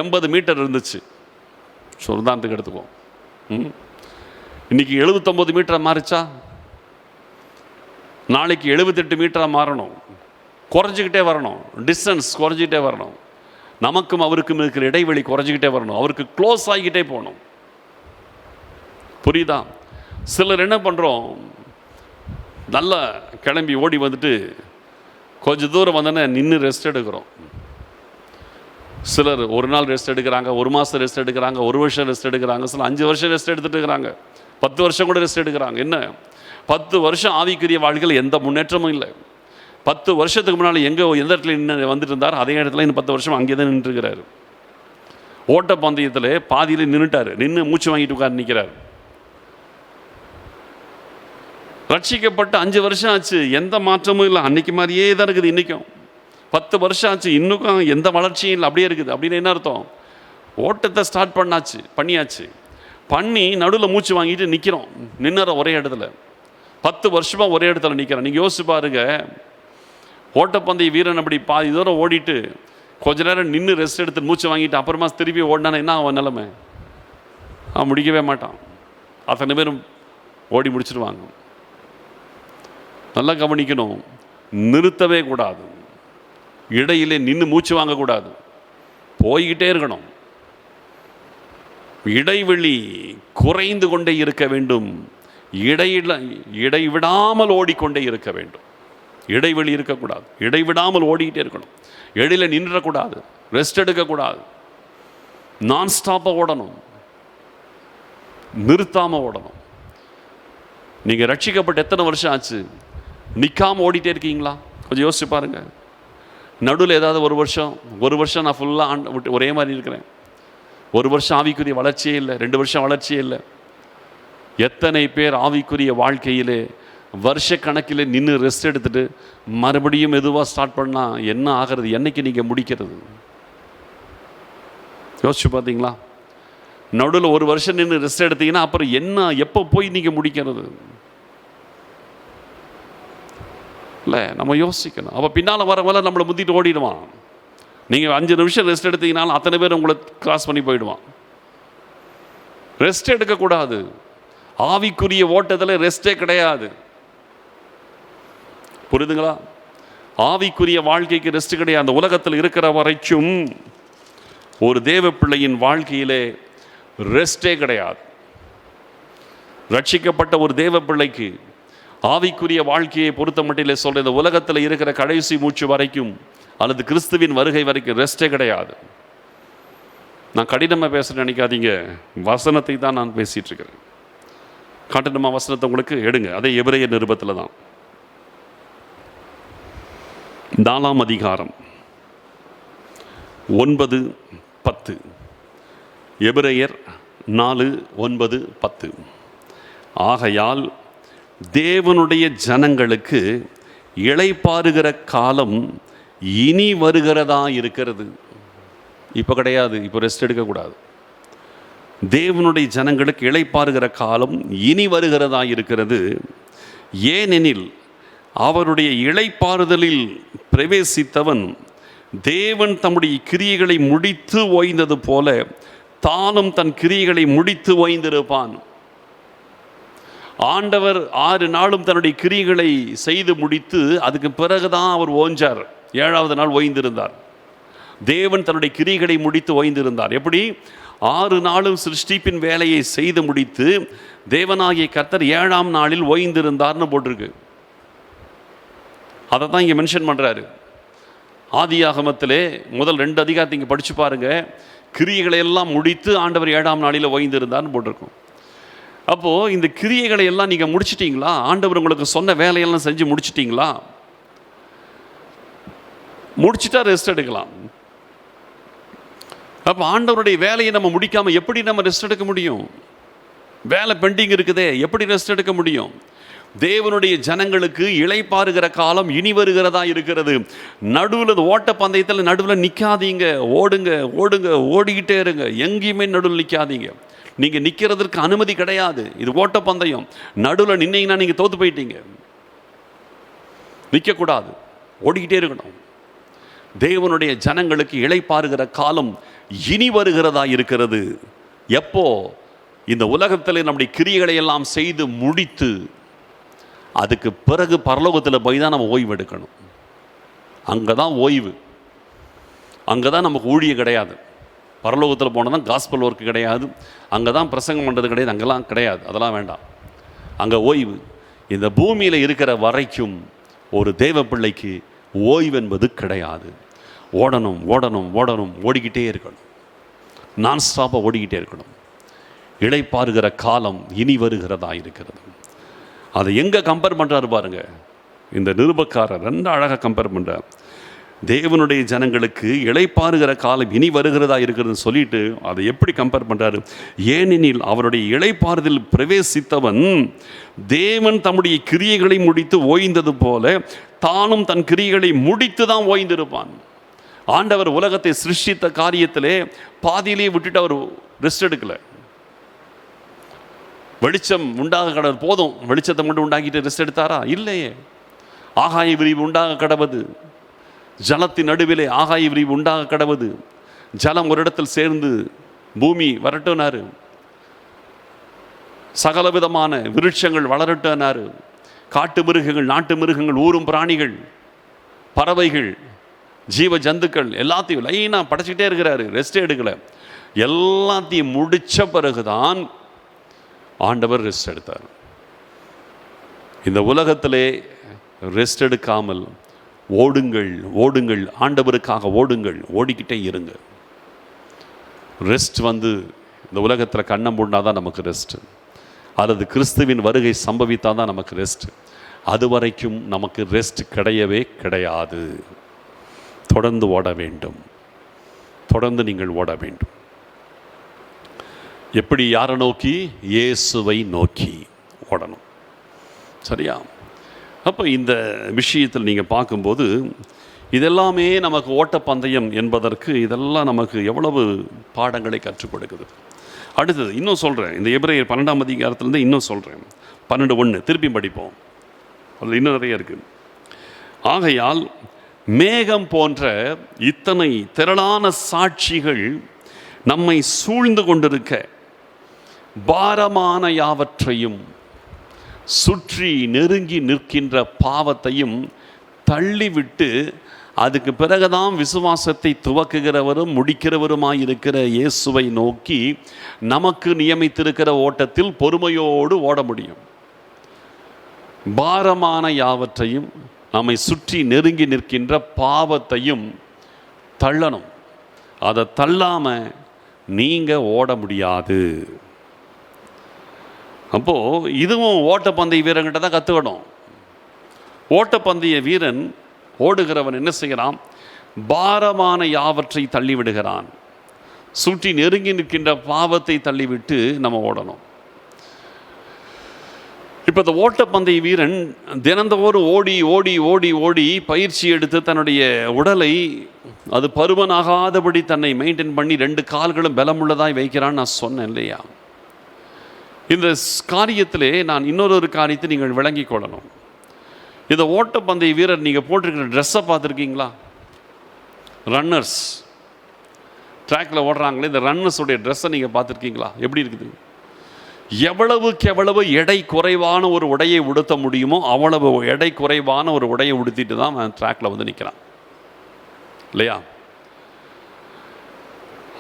80 மீட்டர் இருந்துச்சு, உதாரணத்துக்கு எடுத்துக்குவோம். இன்னைக்கு 79 மீட்டராக மாறிச்சா? நாளைக்கு 78 மீட்டராக மாறணும். குறைஞ்சிக்கிட்டே வரணும், டிஸ்டன்ஸ் குறைஞ்சிக்கிட்டே வரணும். நமக்கும் அவருக்கும் இருக்கிற இடைவெளி குறைஞ்சிக்கிட்டே வரணும். அவருக்கு க்ளோஸ் ஆகிக்கிட்டே போகணும். புரியுதா? சிலர் என்ன பண்ணுறோம், நல்லா கிளம்பி ஓடி வந்துட்டு கொஞ்சம் தூரம் வந்தோன்னே நின்று ரெஸ்ட் எடுக்கிறோம். சிலர் ஒரு நாள் ரெஸ்ட் எடுக்கிறாங்க, ஒரு மாதம் ரெஸ்ட் எடுக்கிறாங்க, ஒரு வருஷம் ரெஸ்ட் எடுக்கிறாங்க, சில 5 வருஷம் ரெஸ்ட் எடுத்துகிட்டு இருக்கிறாங்க, 10 வருஷம் கூட ரெஸ்ட் எடுக்கிறாங்க. என்ன 10 வருஷம் ஆவிக்குரிய வாழ்க்கையில் எந்த முன்னேற்றமும் இல்லை. 10 வருஷத்துக்கு முன்னால் எந்த இடத்துல நின்று வந்துட்டு இருந்தார், அதே இடத்துல இன்னும் 10 வருஷம் அங்கே தான் நின்றுருக்கிறாரு. ஓட்டப்பந்தயத்தில் பாதியில் நின்றுட்டார், நின்று மூச்சு வாங்கிட்டு உட்கார்ந்து நிற்கிறார். ரட்சிக்கப்பட்டு 5 வருஷம் ஆச்சு, எந்த மாற்றமும் இல்லை, அன்னைக்கு மாதிரியே தான் இருக்குது. இன்றைக்கும் 10 வருஷம் ஆச்சு, இன்னும் எந்த வளர்ச்சியும் இல்லை, அப்படியே இருக்குது. அப்படின்னு என்ன அர்த்தம்? ஓட்டத்தை ஸ்டார்ட் பண்ணியாச்சு, பண்ணி நடுவில் மூச்சு வாங்கிட்டு நிற்கிறோம், நின்னுற ஒரே இடத்துல. 10 வருஷமாக ஒரே இடத்துல நிற்கிறோம். நீங்கள் யோசிச்சு பாருங்க, ஓட்டப்பந்தய வீரன் அப்படி பாதி தூரம் ஓடிட்டு கொஞ்ச நேரம் நின்று ரெஸ்ட் எடுத்து மூச்சு வாங்கிட்டு அப்புறமா திருப்பி ஓடினானா என்ன அவன் நிலைமை? அவன் முடிக்கவே மாட்டான். அத்தனை பேரும் ஓடி முடிச்சிடுவாங்க. நல்லா கவனிக்கணும், நிறுத்தவே கூடாது, இடையிலே நின்று மூச்சு வாங்கக்கூடாது, போய்கிட்டே இருக்கணும். இடைவெளி குறைந்து கொண்டே இருக்க வேண்டும், இடைவிடாமல் ஓடிக்கொண்டே இருக்க வேண்டும். இடைவெளி இருக்கக்கூடாது, இடைவிடாமல் ஓடிக்கிட்டே இருக்கணும். இடையில நின்றக்கூடாது, ரெஸ்ட் எடுக்கக்கூடாது, நான் ஸ்டாப்பாக ஓடணும், நிறுத்தாமல் ஓடணும். நீங்கள் ரட்சிக்கப்பட்டு எத்தனை வருஷம் ஆச்சு? நிற்காமல் ஓடிட்டே இருக்கீங்களா? கொஞ்சம் யோசிச்சு பாருங்கள். நடுவில் ஏதாவது ஒரு வருஷம் நான் ஃபுல்லாக விட்டு ஒரே மாதிரி இருக்கிறேன், ஒரு வருஷம் ஆவிக்குரிய வளர்ச்சியே இல்லை, 2 வருஷம் வளர்ச்சியே இல்லை. எத்தனை பேர் ஆவிக்குரிய வாழ்க்கையிலே வருஷ கணக்கில் நின்று ரெஸ்ட் எடுத்துட்டு மறுபடியும் மெதுவாக ஸ்டார்ட் பண்ணால் என்ன ஆகிறது? என்னைக்கு நீங்கள் முடிக்கிறது? யோசிச்சு பார்த்தீங்களா? நடுவில் ஒரு வருஷம் நின்று ரெஸ்ட் எடுத்தீங்கன்னா அப்புறம் என்ன, எப்போ போய் நீங்கள் முடிக்கிறது? இல்லை, நம்ம யோசிக்கணும். அப்போ பின்னால் வரவங்கள நம்மளை முந்திட்டு ஓடிடுவான். நீங்கள் 5 நிமிஷம் ரெஸ்ட் எடுத்தீங்கனாலும் அத்தனை பேர் உங்களை கிராஸ் பண்ணி போயிடுவான். ரெஸ்ட் எடுக்கக்கூடாது. ஆவிக்குரிய ஓட்டத்தில் ரெஸ்டே கிடையாது. புரியுதுங்களா? ஆவிக்குரிய வாழ்க்கைக்கு ரெஸ்ட் கிடையாது. அந்த உலகத்தில் இருக்கிற வரைக்கும் ஒரு தேவ பிள்ளையின் வாழ்க்கையிலே ரெஸ்டே கிடையாது. ரட்சிக்கப்பட்ட ஒரு தேவ பிள்ளைக்கு ஆவிக்குரிய வாழ்க்கையை பொறுத்த மட்டிலே சொல்ற, இந்த உலகத்தில் இருக்கிற கடைசி மூச்சு வரைக்கும் அல்லது கிறிஸ்துவின் வருகை வரைக்கும் ரெஸ்டே கிடையாது. நான் கடினமாக பேசுகிறேன் நினைக்காதீங்க, வசனத்தை தான் நான் பேசிகிட்டு இருக்கிறேன். காட்டணுமா வசனத்தை உங்களுக்கு? எடுங்க. அதே எபிரேயர் நிருபத்தில் தான் 4ஆம் அதிகாரம் 9-10. எபிரேயர் 4:9-10. ஆகையால் தேவனுடைய ஜனங்களுக்கு இளைப்பாறுகிற காலம் இனி வருகிறதா இருக்கிறது. இப்போ கிடையாது, இப்போ ரெஸ்ட் எடுக்கக்கூடாது. தேவனுடைய ஜனங்களுக்கு இளைப்பாறுகிற காலம் இனி வருகிறதா இருக்கிறது. ஏனெனில் அவருடைய இளைப்பாறுதலில் பிரவேசித்தவன் தேவன் தம்முடைய கிரியைகளை முடித்து ஓய்ந்தது போல தானும் தன் கிரியைகளை முடித்து ஓய்ந்திருப்பான். ஆண்டவர் 6 நாளும் தன்னுடைய கிரியைகளை செய்து முடித்து அதுக்கு பிறகுதான் அவர் ஓய்ந்தார். 7ஆவது நாள் ஓய்ந்திருந்தார். தேவன் தன்னுடைய கிரியைகளை முடித்து ஓய்ந்திருந்தார். எப்படி? 6 நாளும் சிருஷ்டிப்பின் வேலையை செய்து முடித்து தேவனாகிய கர்த்தர் 7ஆம் நாளில் ஓய்ந்திருந்தார்னு போட்டிருக்கு. அதை தான் இங்கே மென்ஷன் பண்ணுறாரு. ஆதியாகமத்திலே முதல் 2 அதிகாரத்தை இங்கே படித்து பாருங்க. கிரியைகளை எல்லாம் முடித்து ஆண்டவர் 7ஆம் நாளில் ஓய்ந்திருந்தார்னு போட்டிருக்கும். அப்போது இந்த கிரியைகளை எல்லாம் நீங்கள் முடிச்சிட்டிங்களா? ஆண்டவர் உங்களுக்கு சொன்ன வேலையெல்லாம் செஞ்சு முடிச்சிட்டிங்களா? முடிச்சுட்டா ரெஸ்ட் எடுக்கலாம். அப்போ ஆண்டவருடைய வேலையை நம்ம முடிக்காமல் எப்படி நம்ம ரெஸ்ட் எடுக்க முடியும்? வேலை பெண்டிங் இருக்குதே, எப்படி ரெஸ்ட் எடுக்க முடியும்? தேவனுடைய ஜனங்களுக்கு இளைப்பாறுகிற காலம் இனி வருகிறதா இருக்கிறது. நடுவில் ஓட்ட பந்தயத்தில் நடுவில் நிற்காதீங்க, ஓடுங்க ஓடுங்க, ஓடிக்கிட்டே இருங்க. எங்கேயுமே நடுவில் நிற்காதீங்க. நீங்கள் நிற்கிறதுக்கு அனுமதி கிடையாது. இது ஓட்ட பந்தயம். நடுவில் நின்னீங்கன்னா நீங்கள் தோற்று போயிட்டீங்க. நிற்கக்கூடாது, ஓடிக்கிட்டே இருக்கணும். தேவனுடைய ஜனங்களுக்கு இளைப்பாறுகிற காலம் இனி வருகிறதா இருக்கிறது. எப்போ? இந்த உலகத்தில் நம்முடைய கிரியைகளை எல்லாம் செய்து முடித்து அதுக்கு பிறகு பரலோகத்தில் போய் தான் நம்ம ஓய்வு எடுக்கணும். அங்கே தான் ஓய்வு, அங்கே தான் நமக்கு ஊழியம் கிடையாது. பரலோகத்தில் போனால் தான் காஸ்பல் ஒர்க்கு கிடையாது, அங்கே தான் பிரசங்கம் பண்ணுறது கிடையாது, அங்கெல்லாம் கிடையாது. அதெல்லாம் வேண்டாம். அங்கே ஓய்வு. இந்த பூமியில் இருக்கிற வரைக்கும் ஒரு தேவ பிள்ளைக்கு ஓய்வு என்பது கிடையாது. ஓடணும் ஓடணும் ஓடணும், ஓடிக்கிட்டே இருக்கணும். நான் ஸ்டாப்பாக ஓடிக்கிட்டே இருக்கணும். இளைப்பாறுகிற காலம் இனி வருகிறதா இருக்கிறது. அதை எங்கே கம்பேர் பண்ணுறாரு பாருங்க. இந்த நிருபக்காரர் 2 அழகாக கம்பேர் பண்ணுறார். தேவனுடைய ஜனங்களுக்கு இளைப்பாறுகிற காலம் இனி வருகிறதா இருக்கிறதுன்னு சொல்லிட்டு அதை எப்படி கம்பேர் பண்ணுறாரு? ஏனெனில் அவருடைய இளைப்பாறுதல் பிரவேசித்தவன் தேவன் தம்முடைய கிரியைகளை முடித்து ஓய்ந்தது போல தானும் தன் கிரியைகளை முடித்து தான் ஓய்ந்திருப்பான். ஆண்டவர் உலகத்தை சிருஷ்டித்த காரியத்திலே பாதியிலேயே விட்டுட்டு அவர் ரெஸ்ட் எடுக்கலை. வெளிச்சம் உண்டாக கடவுது, போதும் வெளிச்சத்தை மட்டும் உண்டாக்கிட்டு ரெஸ்ட் எடுத்தாரா? இல்லையே. ஆகாய விரிவு உண்டாக கடவுது, ஜலத்தின் நடுவிலே ஆகாய விரிவு உண்டாக கடவுது. ஜலம் ஒரு இடத்தில் சேர்ந்து பூமி வரட்டுனாரு. சகல விதமான விருட்சங்கள் வளரட்டுனாரு. காட்டு மிருகங்கள், நாட்டு மிருகங்கள், ஊரும் பிராணிகள், பறவைகள், ஜீவ ஜந்துக்கள் எல்லாத்தையும் லைனாக படைச்சிக்கிட்டே இருக்கிறாரு. ரெஸ்டே எடுக்கலை. எல்லாத்தையும் முடித்த பிறகுதான் ஆண்டவர் ரெஸ்ட் எடுத்தார். இந்த உலகத்திலே ரெஸ்ட் எடுக்காமல் ஓடுங்கள் ஓடுங்கள், ஆண்டவருக்காக ஓடுங்கள், ஓடிக்கிட்டே இருங்க. ரெஸ்ட் இந்த உலகத்தில் கண்ணம் மூடினா தான் நமக்கு ரெஸ்ட், அல்லது கிறிஸ்துவின் வருகை சம்பவித்தால் தான் நமக்கு ரெஸ்ட். அது வரைக்கும் நமக்கு ரெஸ்ட் கிடையவே கிடையாது. தொடர்ந்து ஓட வேண்டும், தொடர்ந்து நீங்கள் ஓட வேண்டும். எப்படி? யாரை நோக்கி? இயேசுவை நோக்கி ஓடணும். சரியா? அப்போ இந்த விஷயத்தில் நீங்கள் பார்க்கும்போது இதெல்லாமே நமக்கு ஓட்டப்பந்தயம் என்பதற்கு இதெல்லாம் நமக்கு எவ்வளவு பாடங்களை கற்றுக் கொடுக்குது. அடுத்தது இன்னும் சொல்கிறேன். இந்த எபிரேயர் 12ஆம் அதிகாரத்துலேருந்து இன்னும் சொல்கிறேன். 12:1 திருப்பி படிப்போம். அதில் இன்னும் நிறைய இருக்குது. ஆகையால் மேகம் போன்ற இத்தனை திரளான சாட்சிகள் நம்மை சூழ்ந்து கொண்டிருக்க பாரமான யாவற்றையும் சுற்றி நெருங்கி நிற்கின்ற பாவத்தையும் தள்ளிவிட்டு, அதுக்கு பிறகுதான் விசுவாசத்தை துவக்குகிறவரும் முடிக்கிறவருமாயிருக்கிற இயேசுவை நோக்கி நமக்கு நியமித்திருக்கிற ஓட்டத்தில் பொறுமையோடு ஓட முடியும். பாரமான யாவற்றையும், நம்மை சுற்றி நெருங்கி நிற்கின்ற பாவத்தையும் தள்ளணும். அதை தள்ளாம நீங்க ஓட முடியாது. அப்போ இதுவும் ஓட்டப்பந்தய வீரர்கிட்ட தான் கற்றுக்கணும். ஓட்டப்பந்தய வீரன் ஓடுகிறவன் என்ன செய்கிறான்? பாரமான யாவற்றை தள்ளிவிடுகிறான். சுற்றி நெருங்கி நிற்கின்ற பாவத்தை தள்ளிவிட்டு நம்ம ஓடணும். இப்போ இந்த ஓட்டப்பந்தய வீரன் தினந்தோறும் ஓடி ஓடி ஓடி ஓடி பயிற்சி எடுத்து தன்னுடைய உடலை அது பருமனாகாதபடி தன்னை மெயின்டைன் பண்ணி 2 கால்களும் பலமுள்ளதாய் வைக்கிறான்னு நான் சொன்னேன் இல்லையா? இந்த காரியத்திலே நான் இன்னொரு காரியத்தை நீங்கள் விளங்கிக் கொள்ளணும். இந்த ஓட்டப்பந்தய வீரர் நீங்கள் போட்டிருக்கிற ட்ரெஸ்ஸை பார்த்துருக்கீங்களா? ரன்னர்ஸ் ட்ராக்கில் ஓடுறாங்களே, இந்த ரன்னர்ஸுடைய ட்ரெஸ்ஸை நீங்கள் பார்த்துருக்கீங்களா? எப்படி இருக்குது? எவ்வளவுக்கு எவ்வளவு எடை குறைவான ஒரு உடையை உடுத்த முடியுமோ அவ்வளவு எடை குறைவான ஒரு உடையை உடுத்திட்டு தான் அவன் ட்ராக்கில் வந்து நிற்கிறான் இல்லையா?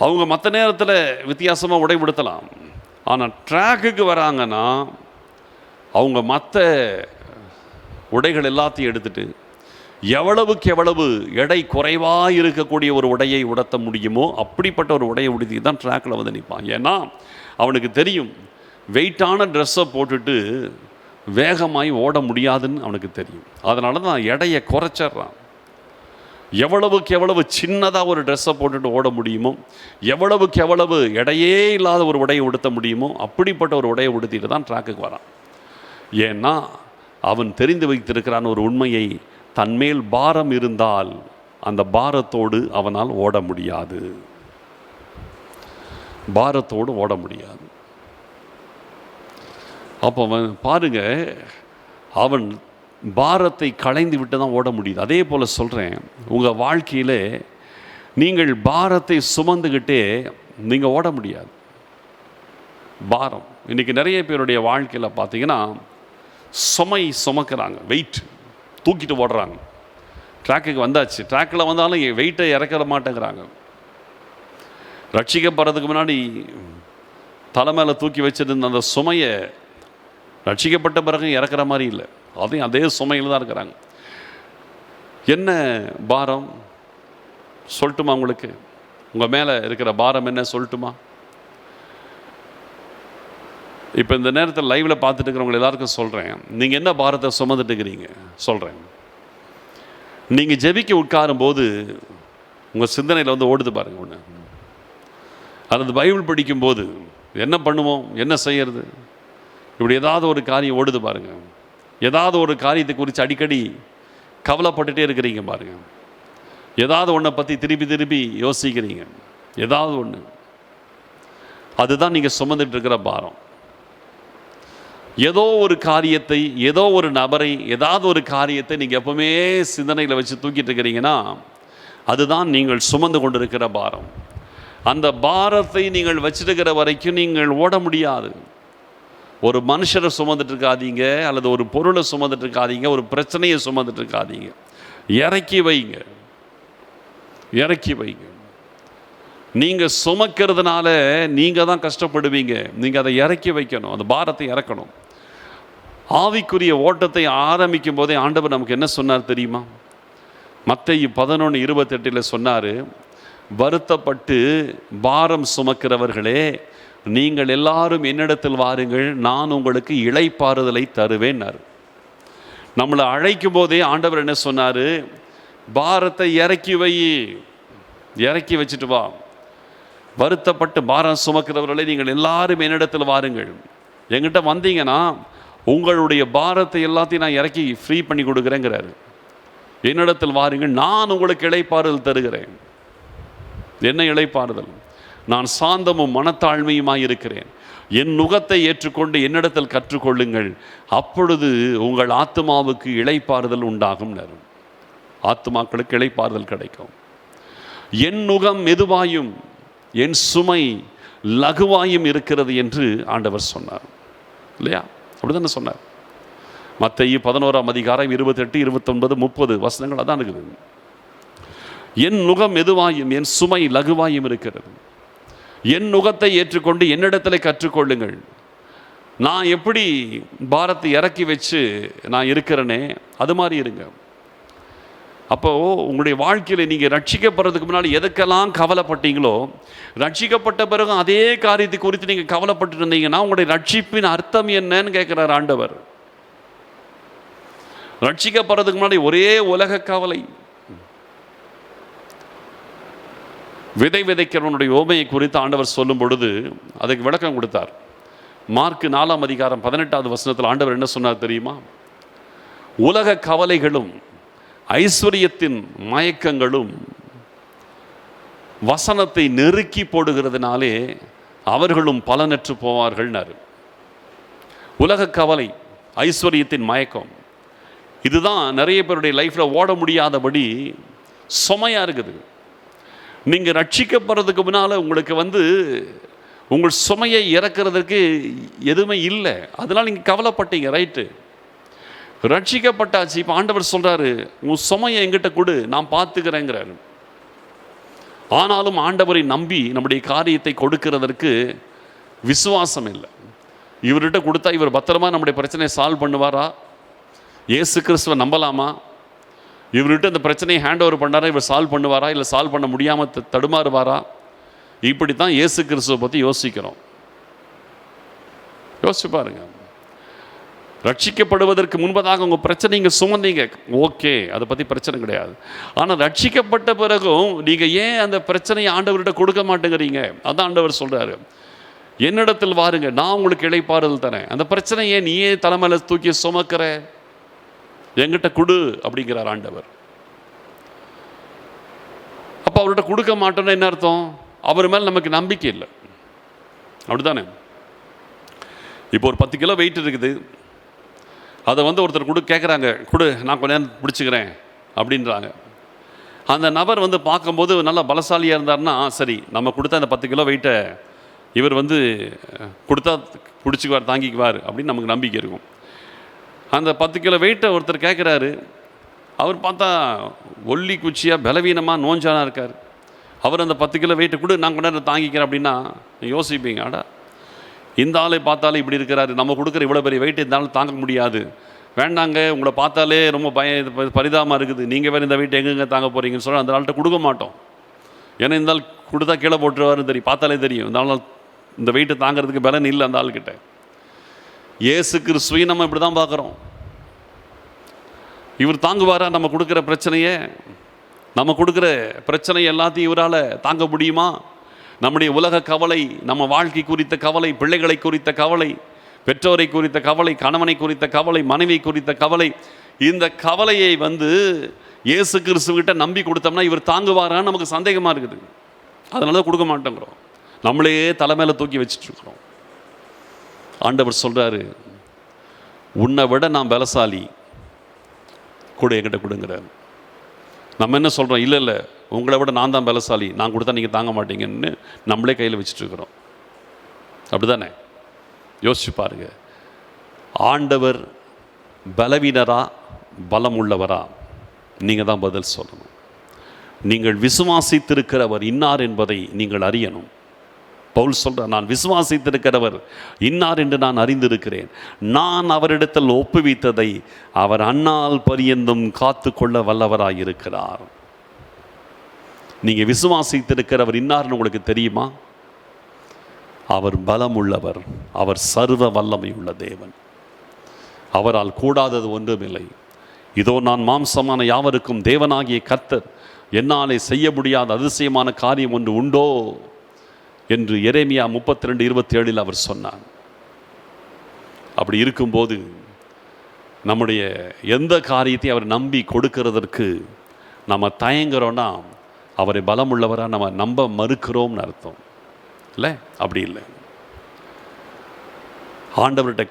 அவங்க மற்ற நேரத்தில் வித்தியாசமாக உடை உடுத்தலாம். ஆனால் ட்ராக்குக்கு வராங்கன்னா அவங்க மற்ற உடைகள் எல்லாத்தையும் எடுத்துட்டு எவ்வளவுக்கு எவ்வளவு எடை குறைவாக இருக்கக்கூடிய ஒரு உடையை உடுத்த முடியுமோ அப்படிப்பட்ட ஒரு உடையை உடுத்தி தான் ட்ராக்கில் வந்து நிற்பான். ஏன்னா அவனுக்கு தெரியும், வெயிட்டான ட்ரெஸ்ஸை போட்டுட்டு வேகமாகி ஓட முடியாதுன்னு அவனுக்கு தெரியும். அதனால தான் எடையை குறைச்சிட்றான். எவ்வளவுக்கு எவ்வளவு சின்னதாக ஒரு ட்ரெஸ்ஸை போட்டுட்டு ஓட முடியுமோ, எவ்வளவுக்கு எவ்வளவு எடையே இல்லாத ஒரு உடையை உடுத்த முடியுமோ அப்படிப்பட்ட ஒரு உடையை உடுத்திட்டு தான் ட்ராக்குக்கு வரான். ஏன்னா அவன் தெரிந்து வைத்திருக்கிறான் ஒரு உண்மையை, தன்மேல் பாரம் இருந்தால் அந்த பாரத்தோடு அவனால் ஓட முடியாது. பாரத்தோடு ஓட முடியாது. அப்போ அவன் பாருங்க, அவன் பாரத்தை களைந்து விட்டு தான் ஓட முடியுது. அதே போல் சொல்கிறேன், உங்கள் வாழ்க்கையில் நீங்கள் பாரத்தை சுமந்துக்கிட்டே நீங்கள் ஓட முடியாது. பாரம் இன்றைக்கி நிறைய பேருடைய வாழ்க்கையில் பார்த்தீங்கன்னா சுமை சுமக்கிறாங்க, வெயிட் தூக்கிட்டு ஓடுறாங்க. ட்ராக்குக்கு வந்தாச்சு, ட்ராக்கில் வந்தாலும் வெயிட்டை இறக்க மாட்டேங்கிறாங்க. ரட்சிக்கப்படுறதுக்கு முன்னாடி தலை மேலே தூக்கி வச்சுருந்த அந்த சுமையை ரட்சிக்கப்பட்ட பிறகு இறக்குற மாதிரி இல்லை, அதையும் அதே சுமையில் தான் இருக்கிறாங்க. என்ன பாரம் சொல்லட்டுமா உங்களுக்கு? உங்கள் மேலே இருக்கிற பாரம் என்ன சொல்லட்டுமா? இப்போ இந்த நேரத்தில் லைவில் பார்த்துட்டு இருக்கிறவங்க எல்லாருக்கும் சொல்கிறேன், நீங்கள் என்ன பாரத்தை சுமந்துட்டு இருக்கிறீங்க சொல்கிறேன். நீங்கள் ஜெபிக்க உட்காரும்போது உங்கள் சிந்தனையில் வந்து ஓடுது பாருங்கள் ஒன்று. அல்லது பைபிள் படிக்கும்போது என்ன பண்ணுவோம், என்ன செய்யறது, இப்படி ஏதாவது ஒரு காரியம் ஓடுது பாருங்கள். ஏதாவது ஒரு காரியத்தை குறித்து அடிக்கடி கவலைப்பட்டுட்டே இருக்கிறீங்க பாருங்கள். ஏதாவது ஒன்றை பற்றி திருப்பி திருப்பி யோசிக்கிறீங்க, ஏதாவது ஒன்று. அதுதான் நீங்கள் சுமந்துட்டு இருக்கிற பாரம். ஏதோ ஒரு காரியத்தை, ஏதோ ஒரு நபரை, ஏதாவது ஒரு காரியத்தை நீங்கள் எப்பவுமே சிந்தனையில் வச்சு தூக்கிட்டு இருக்கிறீங்கன்னா அதுதான் நீங்கள் சுமந்து கொண்டிருக்கிற பாரம். அந்த பாரத்தை நீங்கள் வச்சிருக்கிற வரைக்கும் நீங்கள் ஓட முடியாது. ஒரு மனுஷரை சுமந்துட்டு இருக்காதீங்க, அல்லது ஒரு பொருளை சுமந்துட்டு இருக்காதீங்க, ஒரு பிரச்சனையை சுமந்துட்டு இருக்காதீங்க. இறக்கி வைங்க, இறக்கி வைங்க. நீங்கள் சுமக்கிறதுனால நீங்கள் தான் கஷ்டப்படுவீங்க. நீங்கள் அதை இறக்கி வைக்கணும், அந்த பாரத்தை இறக்கணும். ஆவிக்குரிய ஓட்டத்தை ஆரம்பிக்கும் போதே ஆண்டவர் நமக்கு என்ன சொன்னார் தெரியுமா? மத்தேயு 11:28 சொன்னார், வருத்தப்பட்டு பாரம் சுமக்கிறவர்களே நீங்கள் எல்லாரும் என்னிடத்தில் வாருங்கள், நான் உங்களுக்கு இளைப்பாறுதலை தருவேன்னார். நம்மளை அழைக்கும் போதே ஆண்டவர் என்ன சொன்னார்? பாரத்தை இறக்கி வை, இறக்கி வச்சுட்டு வா. வருத்தப்பட்டு பாரம் சுமக்கிறவர்களே நீங்கள் எல்லாரும் என்னிடத்தில் வாருங்கள். என்கிட்ட வந்தீங்கன்னா உங்களுடைய பாரத்தை எல்லாத்தையும் நான் இறக்கி ஃப்ரீ பண்ணி கொடுக்குறேங்கிறாரு. என்னிடத்தில் வாருங்கள், நான் உங்களுக்கு இளைப்பாறுதல் தருகிறேன். என்ன இளைப்பாறுதல்? நான் சாந்தமும் மனத்தாழ்மையுமாய் இருக்கிறேன். என் நுகத்தை ஏற்றுக்கொண்டு என்னிடத்தில் கற்றுக்கொள்ளுங்கள், அப்பொழுது உங்கள் ஆத்மாவுக்கு இளைப்பாறுதல் உண்டாகும். ஆத்மாக்களுக்கு இளைப்பாறுதல் கிடைக்கும். என் நுகம் மெதுவாயும் என் சுமை லகுவாயும் இருக்கிறது என்று ஆண்டவர் சொன்னார் இல்லையா? அப்படிதானே சொன்னார். மத்தேயு 11ஆம் அதிகாரம் 28, 29, 30 வசனங்கள் அதான் இருக்குது. என் நுகம் மெதுவாயும் என் சுமை லகுவாயும் இருக்கிறது. என் நுகத்தை ஏற்றுக்கொண்டு என்னிடத்தில் கற்றுக்கொள்ளுங்கள். நான் எப்படி பாரத்தை இறக்கி வச்சு நான் இருக்கிறேனே அது மாதிரி இருங்க. அப்போது உங்களுடைய வாழ்க்கையில் நீங்கள் ரட்சிக்கப்படுறதுக்கு முன்னாடி எதுக்கெல்லாம் கவலைப்பட்டீங்களோ, ரட்சிக்கப்பட்ட பிறகு அதே காரியத்தை குறித்து நீங்கள் கவலைப்பட்டு இருந்தீங்கன்னா உங்களுடைய ரட்சிப்பின் அர்த்தம் என்னன்னு கேட்குறார் ஆண்டவர். ரட்சிக்கப்படுறதுக்கு முன்னாடி ஒரே உலக கவலை. விதை விதைக்கிறவனுடைய ஓமையை குறித்து ஆண்டவர் சொல்லும் பொழுது அதுக்கு விளக்கம் கொடுத்தார். மார்க் 4ஆம் அதிகாரம் 18வது வசனத்தில் ஆண்டவர் என்ன சொன்னார் தெரியுமா? உலக கவலைகளும் ஐஸ்வர்யத்தின் மயக்கங்களும் வசனத்தை நெருக்கி போடுகிறதுனாலே அவர்களும் பலனற்று போவார்கள்னாரு. உலக கவலை, ஐஸ்வர்யத்தின் மயக்கம், இதுதான் நிறைய பேருடைய லைஃப்பில் ஓட முடியாதபடி சுமையாக இருக்குது. நீங்கள் ரட்சிக்கப்படுறதுக்கு முன்னால் உங்களுக்கு உங்கள் சுமையை இறக்கிறதுக்கு எதுவுமே இல்லை. அதனால் நீங்கள் கவலைப்பட்டீங்க, ரைட்டு. ரட்சிக்கப்பட்டாச்சு. இப்போ ஆண்டவர் சொல்கிறாரு, உன் சுமையை எங்கிட்ட கொடு, நான் பார்த்துக்கிறேங்கிறாரு. ஆனாலும் ஆண்டவரை நம்பி நம்முடைய காரியத்தை கொடுக்கிறதற்கு விசுவாசம் இல்லை. இவர்கிட்ட கொடுத்தா இவர் பத்திரமா நம்முடைய பிரச்சனையை சால்வ் பண்ணுவாரா? இயேசு கிறிஸ்துவை நம்பலாமா? இவர்கிட்ட இந்த பிரச்சனையை ஹேண்ட் ஓவர் பண்ணாரா, இவர் சால்வ் பண்ணுவாரா? இல்லை சால்வ் பண்ண முடியாமல் தடுமாறுவாரா? இப்படி தான் இயேசு கிறிஸ்துவை பற்றி யோசிக்கிறோம். யோசிச்சு பாருங்க. ரட்சிக்கப்படுவதற்கு முன்பதாக உங்கள் பிரச்சனை நீங்கள் சுமந்தீங்க, ஓகே, அதை பற்றி பிரச்சனை கிடையாது. ஆனால் ரட்சிக்கப்பட்ட பிறகும் நீங்கள் ஏன் அந்த பிரச்சனையை ஆண்டவர்கிட்ட கொடுக்க மாட்டேங்கிறீங்க? அதான் ஆண்டவர் சொல்கிறாரு, என்னிடத்தில் வாருங்க, நான் உங்களுக்கு இளைப்பாறுதல் தரேன். அந்த பிரச்சனையை நீயே தலைமையில் தூக்கி சுமக்கிற, என்கிட்ட கொடு அப்படிங்கிறார் ஆண்டவர். அப்போ அவர்கிட்ட கொடுக்க மாட்டோன்னு என்ன அர்த்தம்? அவர் மேலே நமக்கு நம்பிக்கை இல்லை, அப்படித்தானே? இப்போ ஒரு 10 கிலோ வெயிட் இருக்குது, அதை ஒருத்தர் கேட்குறாங்க, கொடு, நான் கொஞ்ச நேரம் பிடிச்சிக்கிறேன் அப்படின்றாங்க. அந்த நபர் பார்க்கும்போது நல்லா பலசாலியாக இருந்தார்னா சரி, நம்ம கொடுத்தா அந்த 10 கிலோ வெயிட்டை இவர் கொடுத்தா பிடிச்சிக்குவார், தாங்கிக்குவார் அப்படின்னு நமக்கு நம்பிக்கை இருக்கும். அந்த 10 கிலோ வெயிட்டை ஒருத்தர் கேட்குறாரு. அவர் பார்த்தா ஒல்லி குச்சியாக பலவீனமாக நோஞ்சானா இருக்கார். அவர் அந்த 10 கிலோ வெயிட்டை கொடு, நான் கொஞ்ச நேரம் தாங்கிக்கிறேன் அப்படின்னா யோசிப்பீங்க, ஆடா இந்த ஆளை பார்த்தாலே இப்படி இருக்கிறாரு, நம்ம கொடுக்குற இவ்வளோ பெரிய வெயிட் இருந்தாலும் தாங்க முடியாது, வேண்டாங்க, உங்களை பார்த்தாலே ரொம்ப பரிதாபமாக இருக்குது, நீங்கள் வேறு இந்த வெயிட் எங்கெங்கே தாங்க போகிறீங்கன்னு சொல்லி அந்த ஆள்கிட்ட கொடுக்க மாட்டோம். ஏன்னா இந்த ஆள் கொடுத்தா கீழே போட்டுருவாருன்னு தெரியும், பார்த்தாலே தெரியும், இந்த ஆள் இந்த வெயிட்டை தாங்கிறதுக்கு பலன் இல்லை அந்த ஆள்கிட்ட. இயேசு கிறிஸ்துவை நம்ம இப்படி தான் பார்க்குறோம். இவர் தாங்குவாரா நம்ம கொடுக்குற பிரச்சனையை? நம்ம கொடுக்குற பிரச்சனை எல்லாத்தையும் இவரால் தாங்க முடியுமா? நம்முடைய உலக கவலை, நம்ம வாழ்க்கை குறித்த கவலை, பிள்ளைகளை குறித்த கவலை, பெற்றோரை குறித்த கவலை, கணவனை குறித்த கவலை, மனைவி குறித்த கவலை, இந்த கவலையை இயேசு கிறிஸ்துவிட்ட நம்பி கொடுத்தோம்னா இவர் தாங்குவாரான்னு நமக்கு சந்தேகமாக இருக்குது. அதனால தான் கொடுக்க மாட்டேங்கிறோம், நம்மளே தலைமையில் தூக்கி வச்சுட்ருக்குறோம். ஆண்டவர் சொல்கிறாரு, உன்னை விட நான் பலசாலி, கூட என்கிட்ட கொடுங்கிறார். நம்ம என்ன சொல்கிறோம்? இல்லை இல்லை, உங்களை விட நான் தான் பலசாலி, நான் கொடுத்தா நீங்கள் தாங்க மாட்டீங்கன்னு நம்மளே கையில் வச்சுட்ருக்குறோம். அப்படி தானே? யோசிச்சு பாருங்க. ஆண்டவர் பலவீனரா பலம் உள்ளவரா? நீங்கள் தான் பதில் சொல்லணும். நீங்கள் விசுவாசித்திருக்கிறவர் இன்னார் என்பதை நீங்கள் அறியணும். பவுல் சொல்கிறார், நான் விசுவாசித்திருக்கிறவர் இன்னார் என்று நான் அறிந்திருக்கிறேன், நான் அவரிடத்தில் ஒப்புவித்ததை அவர் அந்நாள் பரியந்தும் காத்து கொள்ள வல்லவராயிருக்கிறார். நீங்கள் விசுவாசித்திருக்கிறவர் இன்னார்னு உங்களுக்கு தெரியுமா? அவர் பலம் உள்ளவர், அவர் சர்வ வல்லமை உள்ள தேவன், அவரால் கூடாதது ஒன்றுமில்லை. இதோ நான் மாம்சமான யாவருக்கும் தேவனாகிய கர்த்தர், என்னாலே செய்ய முடியாத அதிசயமான காரியம் ஒன்று உண்டோ என்று எரேமியா 32:27 அவர் சொன்னார். அப்படி இருக்கும்போது நம்முடைய எந்த காரியத்தையும் அவர் நம்பி கொடுக்கிறதற்கு நம்ம தயங்குறோன்னா அவரை பலம் உள்ளவராக நம்ம நம்ப மறுக்கிறோம்னு அர்த்தம் இல்லை? அப்படி இல்லை. ஆண்டவர்கிட்ட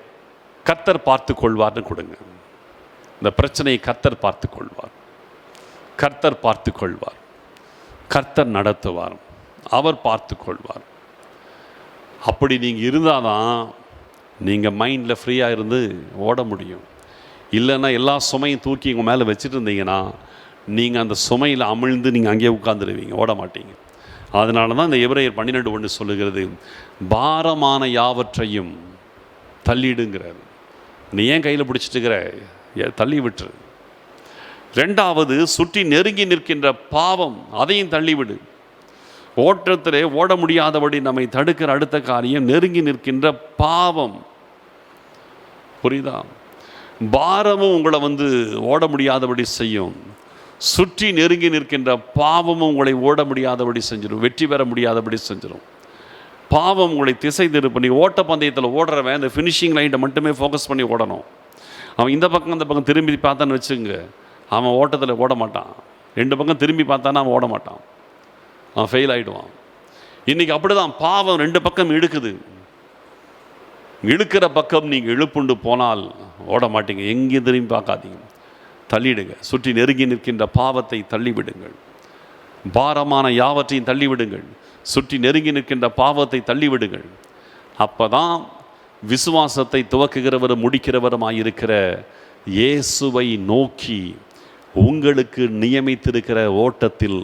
கர்த்தர் பார்த்து கொள்வார்னு கொடுங்க. இந்த பிரச்சனையை கர்த்தர் பார்த்து கொள்வார், கர்த்தர் பார்த்து கொள்வார், கர்த்தர் நடத்துவார், அவர் பார்த்து கொள்வார். அப்படி நீங்கள் இருந்தால் தான் நீங்கள் மைண்டில் ஃப்ரீயாக இருந்து ஓட முடியும். இல்லைன்னா எல்லா சுமையும் தூக்கி உங்கள் மேலே வச்சுட்டு இருந்தீங்கன்னா நீங்கள் அந்த சுமையில் அமிழ்ந்து நீங்கள் அங்கேயே உட்காந்துருவீங்க, ஓட மாட்டீங்க. அதனால தான் இந்த எபிரேயர் 12:1 சொல்லுகிறது, பாரமான யாவற்றையும் தள்ளிடுங்கிறார். நீ ஏன் கையில் பிடிச்சிட்டு இருக்கிற, தள்ளி விட்டுரு. ரெண்டாவது, சுற்றி நெருங்கி நிற்கின்ற பாவம், அதையும் தள்ளிவிடு. ஓட்டத்திலே ஓட முடியாதபடி நம்மை தடுக்கிற அடுத்த காரியம் நெருங்கி நிற்கின்ற பாவம். புரியுதா? பாரமும் உங்களை ஓட முடியாதபடி செய்யும். சுற்றி நெருங்கி நிற்கின்ற பாவமும் உங்களை ஓட முடியாதபடி செஞ்சிடும், வெற்றி பெற முடியாதபடி செஞ்சிடும். பாவம் உங்களை திசை திருப்ப. நீ ஓட்டப்பந்தயத்தில் ஓடுறவன் இந்த ஃபினிஷிங் லைட்டை மட்டுமே ஃபோக்கஸ் பண்ணி ஓடணும். அவன் இந்த பக்கம் அந்த பக்கம் திரும்பி பார்த்தான்னு வச்சுங்க, அவன் ஓட்டத்தில் ஓட மாட்டான். 2 பக்கம் திரும்பி பார்த்தானா அவன் ஓட மாட்டான், அவன் ஃபெயில் ஆகிடுவான். இன்றைக்கி அப்படி தான் பாவம் 2 பக்கம் இழுக்குது. இழுக்கிற பக்கம் நீங்கள் இழுப்புண்டு போனால் ஓட மாட்டீங்க. எங்கேயும் திரும்பி பார்க்காதீங்க, தள்ளிடுங்க. சுற்றி நெருங்கி நிற்கின்ற பாவத்தை தள்ளிவிடுங்கள். பாரமான யாவற்றையும் தள்ளிவிடுங்கள். சுற்றி நெருங்கி நிற்கின்ற பாவத்தை தள்ளிவிடுங்கள். அப்போ தான் விசுவாசத்தை துவக்குகிறவரும் முடிக்கிறவருமாயிருக்கிற இயேசுவை நோக்கி உங்களுக்கு நியமித்திருக்கிற ஓட்டத்தில்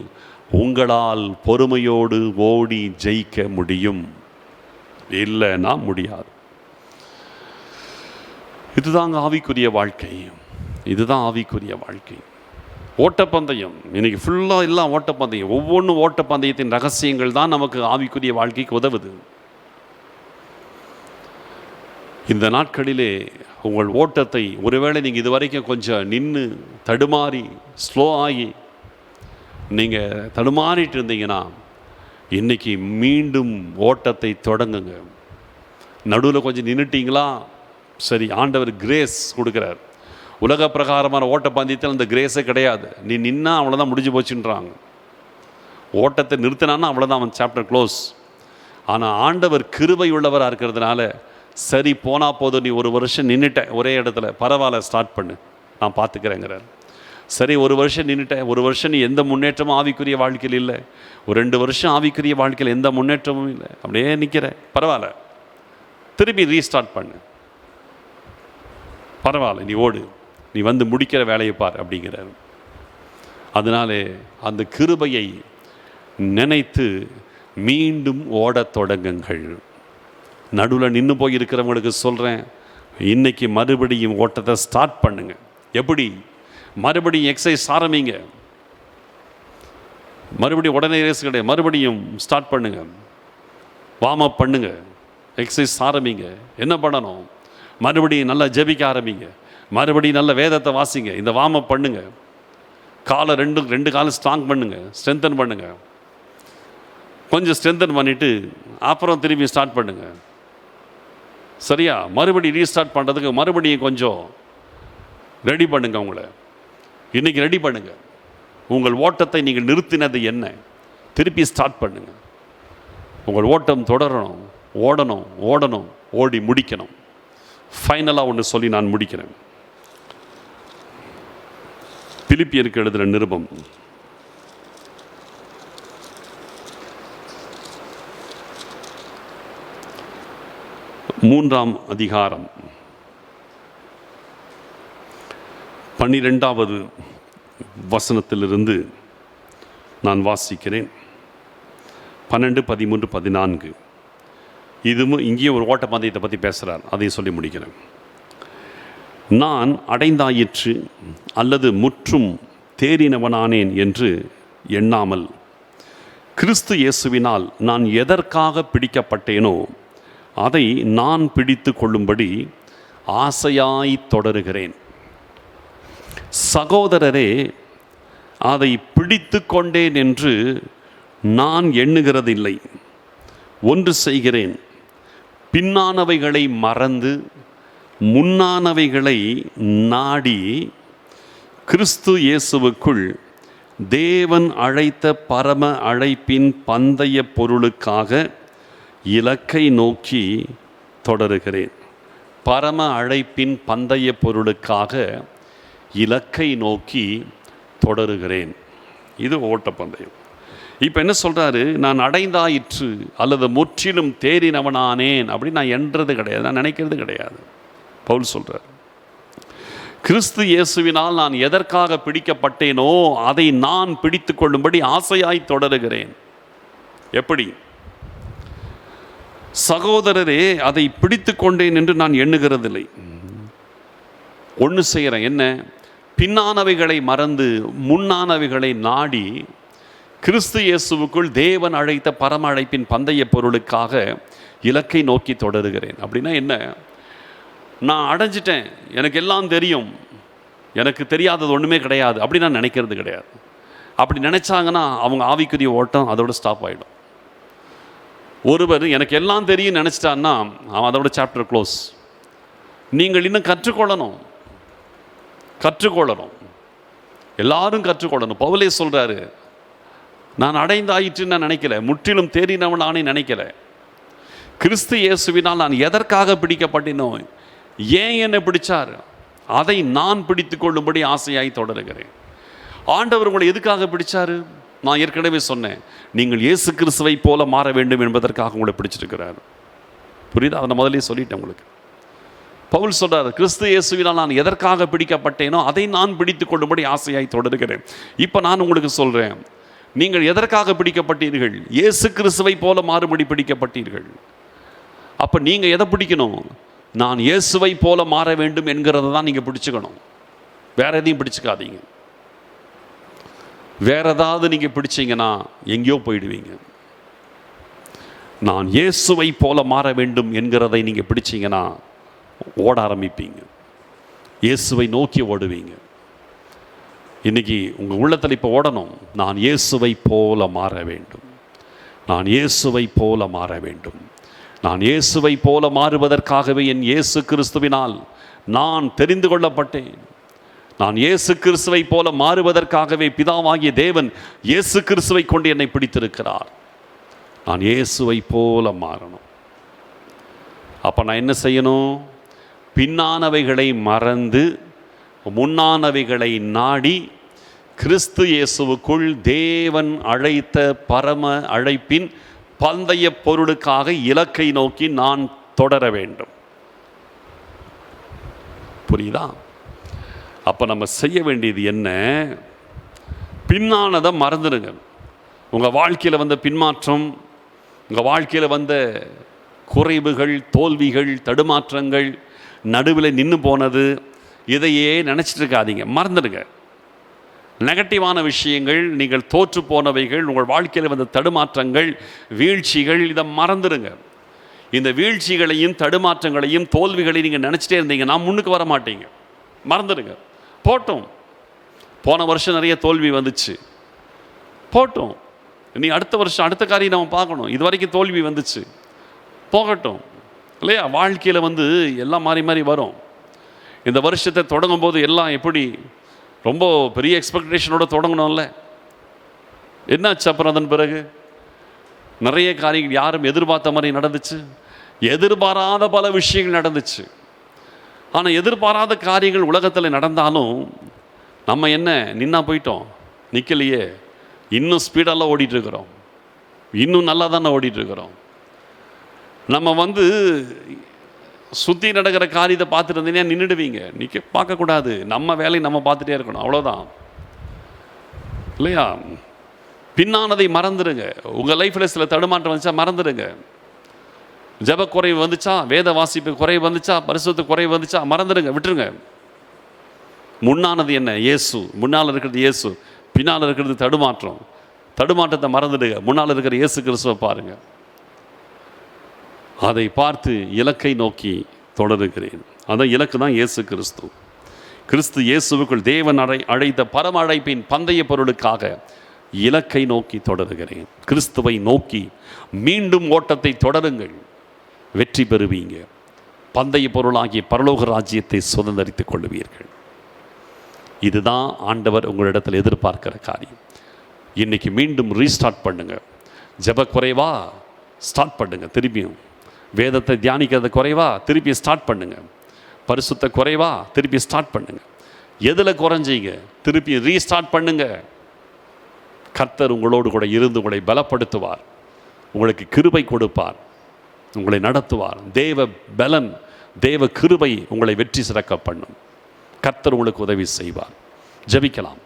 உங்களால் பொறுமையோடு ஓடி ஜெயிக்க முடியும். இல்லைன்னா முடியாது. இதுதாங்க ஆவிக்குரிய வாழ்க்கை. இதுதான் ஆவிக்குரிய வாழ்க்கை. ஓட்டப்பந்தயம் இன்னைக்கு ஃபுல்லாக எல்லாம் ஓட்டப்பந்தயம். ஒவ்வொன்றும் ஓட்டப்பந்தயத்தின் ரகசியங்கள் தான் நமக்கு ஆவிக்குரிய வாழ்க்கைக்கு உதவுது. இந்த நாட்களிலே உங்கள் ஓட்டத்தை, ஒருவேளை நீங்கள் இதுவரைக்கும் கொஞ்சம் நின்று தடுமாறி ஸ்லோ ஆகி நீங்கள் தடுமாறிட்டு இருந்தீங்கன்னா இன்றைக்கி மீண்டும் ஓட்டத்தை தொடங்குங்க. நடுவில் கொஞ்சம் நின்றுட்டிங்களா, சரி, ஆண்டவர் கிரேஸ் கொடுக்குறார். உலக பிரகாரமான ஓட்டப்பந்தயத்தில் அந்த கிரேஸே கிடையாது. நீ நின்னா அவ்வளோதான், முடிஞ்சு போச்சுன்றாங்க. ஓட்டத்தை நிறுத்தினான்னா அவ்வளோதான், அவன் சாப்டர் க்ளோஸ். ஆனால் ஆண்டவர் கிருபை உள்ளவராக இருக்கிறதுனால, சரி போனால் போதும், நீ 1 வருஷம் நின்றுட்ட ஒரே இடத்துல, பரவாயில்ல, ஸ்டார்ட் பண்ணு, நான் பார்த்துக்கிறேங்கிறார். சரி, 1 வருஷம் நின்றுட்ட, 1 வருஷம் நீ எந்த முன்னேற்றமும் ஆவிக்குரிய வாழ்க்கையில் இல்லை, ஒரு 2 வருஷம் ஆவிக்குரிய வாழ்க்கையில் எந்த முன்னேற்றமும் இல்லை, அப்படியே நிற்கிற, பரவாயில்ல, திரும்பி ரீஸ்டார்ட் பண்ணு, பரவாயில்ல, நீ ஓடு, நீ முடிக்கிற வேலையை பார் அப்படிங்கிறார். அதனாலே அந்த கிருபையை நினைத்து மீண்டும் ஓடத் தொடங்குங்கள். நடுவில் நின்று போய் இருக்கிறவங்களுக்கு சொல்கிறேன், இன்றைக்கி மறுபடியும் ஓட்டத்தை ஸ்டார்ட் பண்ணுங்க. எப்படி? மறுபடியும் எக்ஸசைஸ் ஆரம்பிங்க. மறுபடியும் உடனே ரேஸ் கிடையாது, மறுபடியும் ஸ்டார்ட் பண்ணுங்க, வார்ம் அப் பண்ணுங்க, எக்ஸசைஸ் ஆரம்பிங்க. என்ன பண்ணணும்? மறுபடியும் நல்லா ஜெபிக்க ஆரம்பிங்க, மறுபடியும் நல்ல வேதத்தை வாசிங்க, இந்த வார்ம் அப் பண்ணுங்க, காலை ரெண்டு காலை ஸ்ட்ராங் பண்ணுங்க, ஸ்ட்ரென்தன் பண்ணுங்க. கொஞ்சம் ஸ்ட்ரென்தன் பண்ணிவிட்டு அப்புறம் திரும்பி ஸ்டார்ட் பண்ணுங்க. சரியா? மறுபடியும் ரீஸ்டார்ட் பண்ணுறதுக்கு மறுபடியும் கொஞ்சம் ரெடி பண்ணுங்க. உங்களை இன்றைக்கி ரெடி பண்ணுங்க. உங்கள் ஓட்டத்தை நீங்கள் நிறுத்தினது என்ன? திருப்பி ஸ்டார்ட் பண்ணுங்க. உங்கள் ஓட்டம் தொடரணும், ஓடணும், ஓடி முடிக்கணும். ஃபைனலாக ஒன்று சொல்லி நான் முடிக்கிறேன். பிலிப்பியருக்கு எழுதுகிற நிருபம் 3ஆம் அதிகாரம் 12வது வசனத்திலிருந்து நான் வாசிக்கிறேன். 12, 13, 14. இதுவும் இங்கேயும் ஒரு ஓட்டப்பந்தயத்தை பற்றி பேசுகிறார், அதையும் சொல்லி முடிக்கிறேன். நான் அடைந்தாயிற்று அல்லது முற்றும் தேறினவனானேன் என்று எண்ணாமல், கிறிஸ்து இயேசுவினால் நான் எதற்காக பிடிக்கப்பட்டேனோ அதை நான் பிடித்து கொள்ளும்படி ஆசையாய் தொடருகிறேன். சகோதரரே, அதை பிடித்து கொண்டேன் என்று நான் எண்ணுகிறதில்லை. ஒன்று செய்கிறேன், பின்னானவைகளை மறந்து முன்னானவைகளை நாடி கிறிஸ்து இயேசுவுக்குள் தேவன் அழைத்த பரம அழைப்பின் பந்தய பொருளுக்காக இலக்கை நோக்கி தொடருகிறேன். பரம அழைப்பின் பந்தய பொருளுக்காக இலக்கை நோக்கி தொடருகிறேன். இது ஓட்டப்பந்தயம். இப்போ என்ன சொல்கிறாரு, நான் அடைந்தாயிற்று அல்லது முற்றிலும் தேறினவனானேன் அப்படின்னு நான் என்றது கிடையாது, நான் நினைக்கிறது கிடையாது. பவுல் சொல்கிறார், கிறிஸ்து இயேசுவினால் நான் எதற்காக பிடிக்கப்பட்டேனோ அதை நான் பிடித்து கொள்ளும்படி ஆசையாய் தொடருகிறேன். எப்படி? சகோதரரே, அதை பிடித்து கொண்டேன் என்று நான் எண்ணுகிறதில்லை. ஒன்று செய்கிறேன், என்ன? பின்னானவைகளை மறந்து முன்னானவைகளை நாடி கிறிஸ்து இயேசுவுக்குள் தேவன் அழைத்த பரம அழைப்பின் பந்தய பொருளுக்காக இலக்கை நோக்கி தொடருகிறேன். அப்படின்னா என்ன? நான் அடைஞ்சிட்டேன், எனக்கு எல்லாம் தெரியும், எனக்கு தெரியாதது ஒன்றுமே கிடையாது அப்படி நான் நினைக்கிறது கிடையாது. அப்படி நினச்சாங்கன்னா அவங்க ஆவிக்குரிய ஓட்டம் அதோட ஸ்டாப் ஆகிடும். ஒருவர் எனக்கு எல்லாம் தெரியும் நினச்சிட்டான்னா அவன் அதோட சாப்டர் க்ளோஸ். நீங்கள் இன்னும் கற்றுக்கொள்ளணும், எல்லாரும் கற்றுக்கொள்ளணும். பவுலே சொல்கிறாரு, நான் அடைந்தாயிற்றுன்னு நான் நினைக்கல, முற்றிலும் தேறினவன் நானே நினைக்கல. கிறிஸ்து இயேசுவினால் நான் எதற்காக பிடிக்கப்பட்டினோ, ஏன் என்னை பிடிச்சார், அதை நான் பிடித்து கொள்ளும்படி ஆசையாய் தொடருகிறேன். ஆண்டவர் உங்களை எதுக்காக பிடிச்சாரு? நான் ஏற்கனவே சொன்னேன், நீங்கள் இயேசு கிறிஸ்துவை போல மாற வேண்டும் என்பதற்காக உங்களை பிடிச்சிருக்கிறார். புரியுதா? அதை முதலே சொல்லிட்டேன் உங்களுக்கு. பவுல் சொல்றார், கிறிஸ்து இயேசுவினால் நான் எதற்காக பிடிக்கப்பட்டேனோ அதை நான் பிடித்து கொள்ளும்படி ஆசையாய் தொடருகிறேன். இப்போ நான் உங்களுக்கு சொல்கிறேன், நீங்கள் எதற்காக பிடிக்கப்பட்டீர்கள்? இயேசு கிறிஸ்துவை போல மாறுபடி பிடிக்கப்பட்டீர்கள். அப்போ நீங்கள் எதை பிடிக்கணும்? நான் இயேசுவை போல மாற வேண்டும் என்கிறத தான் நீங்கள் பிடிச்சுக்கணும். வேற எதையும் பிடிச்சிக்காதீங்க. வேற ஏதாவது நீங்கள் பிடிச்சிங்கன்னா எங்கேயோ போயிடுவீங்க. நான் இயேசுவை போல மாற வேண்டும் என்கிறதை நீங்கள் பிடிச்சிங்கன்னா ஓட ஆரம்பிப்பீங்க, இயேசுவை நோக்கி ஓடுவீங்க. இன்னைக்கு உங்கள் உள்ளத்தில் இப்போ ஓடணும், நான் இயேசுவை போல மாற வேண்டும், நான் இயேசுவை போல மாற வேண்டும். நான் இயேசுவை போல மாறுவதற்காகவே என் இயேசு கிறிஸ்துவினால் நான் தெரிந்து கொள்ளப்பட்டேன். நான் இயேசு கிறிஸ்துவை போல மாறுவதற்காகவே பிதாவாகிய தேவன் இயேசு கிறிஸ்துவை கொண்டு என்னை பிடித்திருக்கிறார். நான் இயேசுவை போல மாறணும். அப்போ நான் என்ன செய்யணும்? பின்னானவைகளை மறந்து முன்னானவைகளை நாடி கிறிஸ்து இயேசுவுக்குள் தேவன் அழைத்த பரம அழைப்பின் பந்தய பொருளுக்காக இலக்கை நோக்கி நான் தொடர வேண்டும். புரியுதா? அப்போ நம்ம செய்ய வேண்டியது என்ன? பின்னானதை மறந்துடுங்க. உங்கள் வாழ்க்கையில் வந்த பின்மாற்றம், உங்கள் வாழ்க்கையில் வந்த குறைவுகள், தோல்விகள், தடுமாற்றங்கள், நடுவில் நின்று போனது, இதையே நினச்சிட்டு இருக்காதீங்க, மறந்துடுங்க. நெகட்டிவான விஷயங்கள், நீங்கள் தோற்று போனவைகள், உங்கள் வாழ்க்கையில் வந்த தடுமாற்றங்கள், வீழ்ச்சிகள், இதை மறந்துடுங்க. இந்த வீழ்ச்சிகளையும் தடுமாற்றங்களையும் தோல்விகளையும் நீங்கள் நினச்சிட்டே இருந்தீங்கன்னா முன்னுக்கு வர மாட்டீங்க. மறந்துடுங்க. போட்டோம், போன வருஷம் நிறைய தோல்வி வந்துச்சு, போட்டோம். நீ அடுத்த வருஷம் அடுத்த காரியம் நம்ம பார்க்கணும். இது வரைக்கும் தோல்வி வந்துச்சு, போகட்டும் இல்லையா? வாழ்க்கையில் எல்லாம் மாறி மாறி வரும். இந்த வருஷத்தை தொடங்கும் போது எல்லாம் எப்படி ரொம்ப பெரிய எக்ஸ்பெக்டேஷனோடு தொடங்கணும்ல, என்னாச்சு? அப்புறம் அதன் பிறகு நிறைய காரியங்கள் யாரும் எதிர்பார்த்த மாதிரி நடந்துச்சு, எதிர்பாராத பல விஷயங்கள் நடந்துச்சு. ஆனால் எதிர்பாராத காரியங்கள் உலகத்தில் நடந்தாலும் நம்ம என்ன நின்னா போயிட்டோம்? நிற்கலையே, இன்னும் ஸ்பீடெல்லாம் ஓடிட்டுருக்கிறோம், இன்னும் நல்லா தானே ஓடிட்டுருக்கிறோம். நம்ம சுற்றி நடக்கிற காரியத்தை பார்த்துட்டு இருந்தீங்கன்னா நின்றுடுவீங்க. நிற்க பார்க்கக்கூடாது, நம்ம வேலையை நம்ம பார்த்துட்டே இருக்கணும், அவ்வளோதான் இல்லையா? பின்னானதை மறந்துடுங்க. உங்கள் லைஃப்பில் சில தடுமாற்றம் வந்துச்சா மறந்துடுங்க. ஜப குறைவு வந்துச்சா, வேத வாசிப்பு குறைவு வந்துச்சா, பரிசுத்த குறைவு வந்துச்சா, மறந்துடுங்க, விட்டுருங்க. முன்னானது என்ன? இயேசு. முன்னால் இருக்கிறது இயேசு, பின்னால் இருக்கிறது தடுமாற்றம். தடுமாற்றத்தை மறந்துடுங்க, முன்னால் இருக்கிற இயேசு கிறிஸ்துவை பாருங்கள். அதை பார்த்து இலக்கை நோக்கி தொடருகிறேன். அதான் இலக்கு தான் இயேசு கிறிஸ்து. கிறிஸ்து இயேசுவுக்குள் தேவன் அழைத்த பரம அழைப்பின் பந்தய பொருளுக்காக இலக்கை நோக்கி தொடருகிறேன். கிறிஸ்துவை நோக்கி மீண்டும் ஓட்டத்தை தொடருங்கள், வெற்றி பெறுவீங்க. பந்தய பொருளாகிய பரலோக ராஜ்யத்தை சுதந்திரித்துக் கொள்ளுவீர்கள். இதுதான் ஆண்டவர் உங்களிடத்தில் எதிர்பார்க்கிற காரியம். இன்னைக்கு மீண்டும் ரீஸ்டார்ட் பண்ணுங்க. ஜப குறைவா, ஸ்டார்ட் பண்ணுங்க. திருப்பியும் வேதத்தை தியானிக்கிறது குறைவா, திருப்பி ஸ்டார்ட் பண்ணுங்க. பரிசுத்த குறைவா, திருப்பி ஸ்டார்ட் பண்ணுங்க. எதில் குறைஞ்சிங்க, திருப்பி ரீஸ்டார்ட் பண்ணுங்க. கர்த்தர் உங்களோடு கூட இருந்து உங்களை பலப்படுத்துவார், உங்களுக்கு கிருபை கொடுப்பார், உங்களை நடத்துவார். தேவ பலன், தேவ கிருபை உங்களை வெற்றி சிறக்க பண்ணும். கர்த்தர் உங்களுக்கு உதவி செய்வார். ஜெபிக்கலாம்.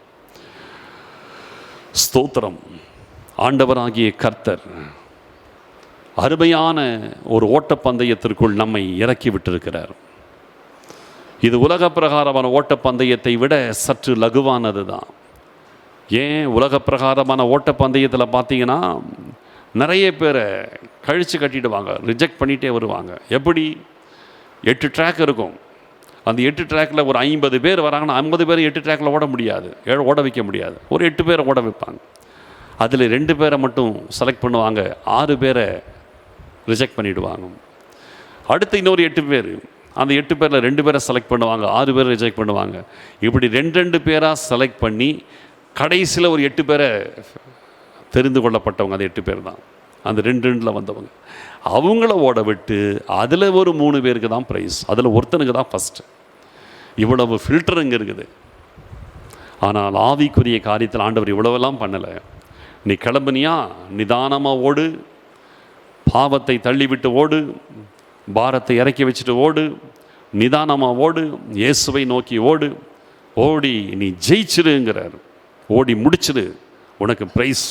ஸ்தோத்திரம். ஆண்டவராகிய கர்த்தர் அருமையான ஒரு ஓட்டப்பந்தயத்திற்குள் நம்மை இறக்கி விட்டிருக்கிறார். இது உலக பிரகாரமான ஓட்டப்பந்தயத்தை விட சற்று லகுவானது தான். ஏன்? உலக பிரகாரமான ஓட்டப்பந்தயத்தில் பார்த்தீங்கன்னா நிறைய பேரை கழித்து கட்டிடுவாங்க, ரிஜெக்ட் பண்ணிகிட்டே வருவாங்க. எப்படி? 8 ட்ராக் இருக்கும். அந்த 8 ட்ராக்கில் ஒரு 50 பேர் வராங்கன்னா 50 பேர் 8 ட்ராக்கில் ஓட முடியாது, ஓட வைக்க முடியாது. ஒரு 8 பேரை ஓட வைப்பாங்க. அதில் 2 பேரை மட்டும் செலக்ட் பண்ணுவாங்க, 6 பேரை ரிஜெக்ட் பண்ணிவிடுவாங்க. அடுத்து இன்னொரு 8 பேர், அந்த 8 பேரில் 2 பேரை செலக்ட் பண்ணுவாங்க, 6 பேரை ரிஜெக்ட் பண்ணுவாங்க. இப்படி 2 பேராக செலக்ட் பண்ணி கடைசியில் ஒரு 8 பேரை தெரிந்து கொள்ளப்பட்டவங்க. அந்த 8 பேர் தான் அந்த 2 வந்தவங்க. அவங்கள ஓட விட்டு அதில் ஒரு 3 பேருக்கு தான் ப்ரைஸ், அதில் ஒருத்தனுக்கு தான் ஃபஸ்ட்டு. இவ்வளவு ஃபில்டருங்க இருக்குது. ஆனால் ஆவிக்குரிய காரியத்தில் ஆண்டவர் இவ்வளவெல்லாம் பண்ணலை. நீ கிளம்புனியா, நிதானமாக ஓடு, பாவத்தை தள்ளிவிட்டு ஓடு, பாரத்தை இறக்கி வச்சுட்டு ஓடு, நிதானமாக ஓடு, இயேசுவை நோக்கி ஓடு, ஓடி நீ ஜெயிச்சிருங்கிறார். ஓடி முடிச்சிடு, உனக்கு ப்ரைஸ்.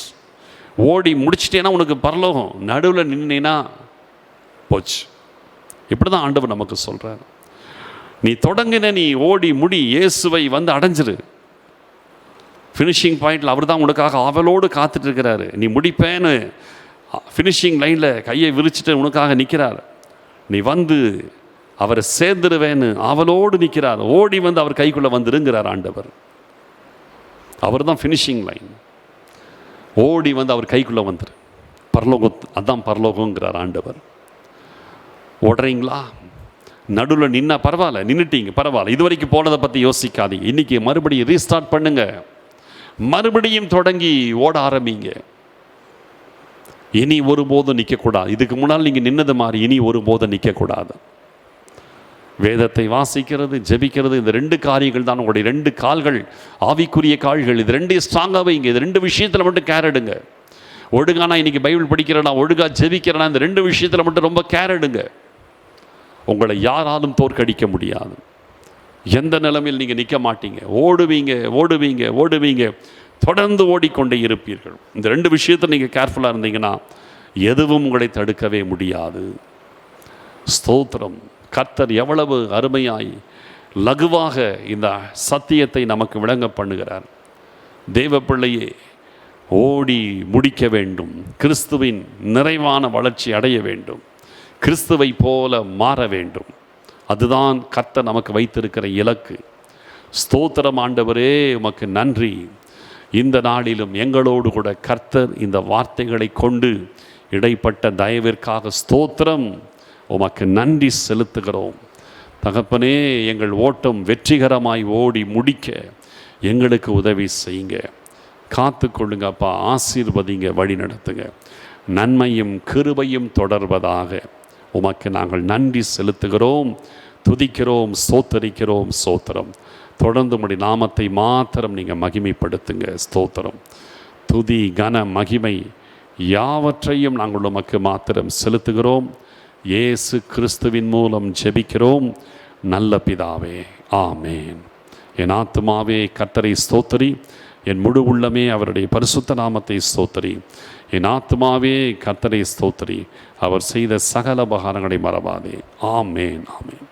ஓடி முடிச்சிட்டேன்னா உனக்கு பரலோகம். நடுவில் நின்னா போச்சு. இப்படி தான் ஆண்டவர் நமக்கு சொல்கிறார். நீ தொடங்கின, நீ ஓடி முடி, இயேசுவை வந்து அடைஞ்சிரு. ஃபினிஷிங் பாயிண்டில் அவர் தான் உனக்காக ஆவலோடு காத்துட்டு இருக்கிறாரு. நீ முடிப்பேன்னு ஃபினிஷிங் லைனில் கையை விரிச்சிட்டு உனக்காக நிற்கிறார். நீ வந்து அவரை சேர்ந்துருவேன்னு ஆவலோடு நிற்கிறார். ஓடி வந்து அவர் கைக்குள்ளே வந்துருங்கிறார் ஆண்டவர். அவர் தான் ஃபினிஷிங் லைன். ஓடி வந்து அவர் கைக்குள்ளே வந்துரு. பரலோகம், அதான் பரலோகங்கிறார் ஆண்டவர். ஓடுறீங்களா? நடுவில் நின்னா பரவாயில்ல, நின்றுட்டீங்க பரவாயில்ல, இது வரைக்கும் போனதை பற்றி யோசிக்காதீங்க. இன்றைக்கி மறுபடியும் ரீஸ்டார்ட் பண்ணுங்க, மறுபடியும் தொடங்கி ஓட ஆரம்பிங்க. இனி ஒருபோதும் நிற்கக்கூடாது. இதுக்கு முன்னால் நீங்கள் நின்னது மாதிரி இனி ஒருபோதும் நிற்கக்கூடாது. வேதத்தை வாசிக்கிறது, ஜெபிக்கிறது, இந்த 2 காரியங்கள் தான் உங்களுடைய 2 கால்கள், ஆவிக்குரிய கால்கள். இது 2 ஸ்ட்ராங்காக வைங்க. இது 2 விஷயத்தில் மட்டும் கேர் எடுங்க. ஒழுங்கானா இன்றைக்கி பைபிள் படிக்கிறேன்னா, ஒழுங்கா ஜெபிக்கிறேன்னா, இந்த 2 விஷயத்தில் மட்டும் ரொம்ப கேர் எடுங்க. உங்களை யாராலும் தோற்கடிக்க முடியாது. எந்த நிலைமையில் நீங்கள் நிற்க மாட்டீங்க. ஓடுவீங்க ஓடுவீங்க ஓடுவீங்க, தொடர்ந்து ஓடிக்கொண்டே இருப்பீர்கள். இந்த 2 விஷயத்தில் நீங்கள் கேர்ஃபுல்லாக இருந்தீங்கன்னா எதுவும் உங்களை தடுக்கவே முடியாது. ஸ்தோத்திரம். கர்த்தர் எவ்வளவு அருமையாய் லகுவாக இந்த சத்தியத்தை நமக்கு விளங்க பண்ணுகிறார். தேவ பிள்ளையே, ஓடி முடிக்க வேண்டும். கிறிஸ்துவின் நிறைவான வளர்ச்சி அடைய வேண்டும். கிறிஸ்துவை போல மாற வேண்டும். அதுதான் கர்த்தர் நமக்கு வைத்திருக்கிற இலக்கு. ஸ்தோத்திரம். ஆண்டவரே, உமக்கு நன்றி. இந்த நாளிலும் எங்களோடு கூட கர்த்தர் இந்த வார்த்தைகளை கொண்டு இடைப்பட்ட தயவிற்காக ஸ்தோத்திரம். உமக்கு நன்றி செலுத்துகிறோம். தகப்பனே, எங்கள் ஓட்டம் வெற்றிகரமாய் ஓடி முடிக்க எங்களுக்கு உதவி செய்யுங்க. காத்து கொள்ளுங்கப்பா, ஆசீர்வதிங்க, வழி நடத்துங்க. நன்மையும் கிருபையும் தொடர்வதாக உமக்கு நாங்கள் நன்றி செலுத்துகிறோம், துதிக்கிறோம், ஸ்தோத்தரிக்கிறோம். ஸ்தோத்திரம். தொடர்ந்து உம்முடைய நாமத்தை மாத்திரம் நீங்கள் மகிமைப்படுத்துங்க. ஸ்தோத்திரம். துதி, கன, மகிமை யாவற்றையும் நாங்கள் உமக்கு மாத்திரம் செலுத்துகிறோம். இயேசு கிறிஸ்துவின் மூலம் ஜெபிக்கிறோம் நல்ல பிதாவே, ஆமேன். என் ஆத்துமாவே கர்த்தரை ஸ்தோத்தரி, என் முழு உள்ளமே அவருடைய பரிசுத்த நாமத்தை ஸ்தோத்தரி. என் ஆத்துமாவே கர்த்தரை ஸ்தோத்தரி, அவர் செய்த சகல உபகாரங்களை மறவாதே. ஆமேன், ஆமேன்.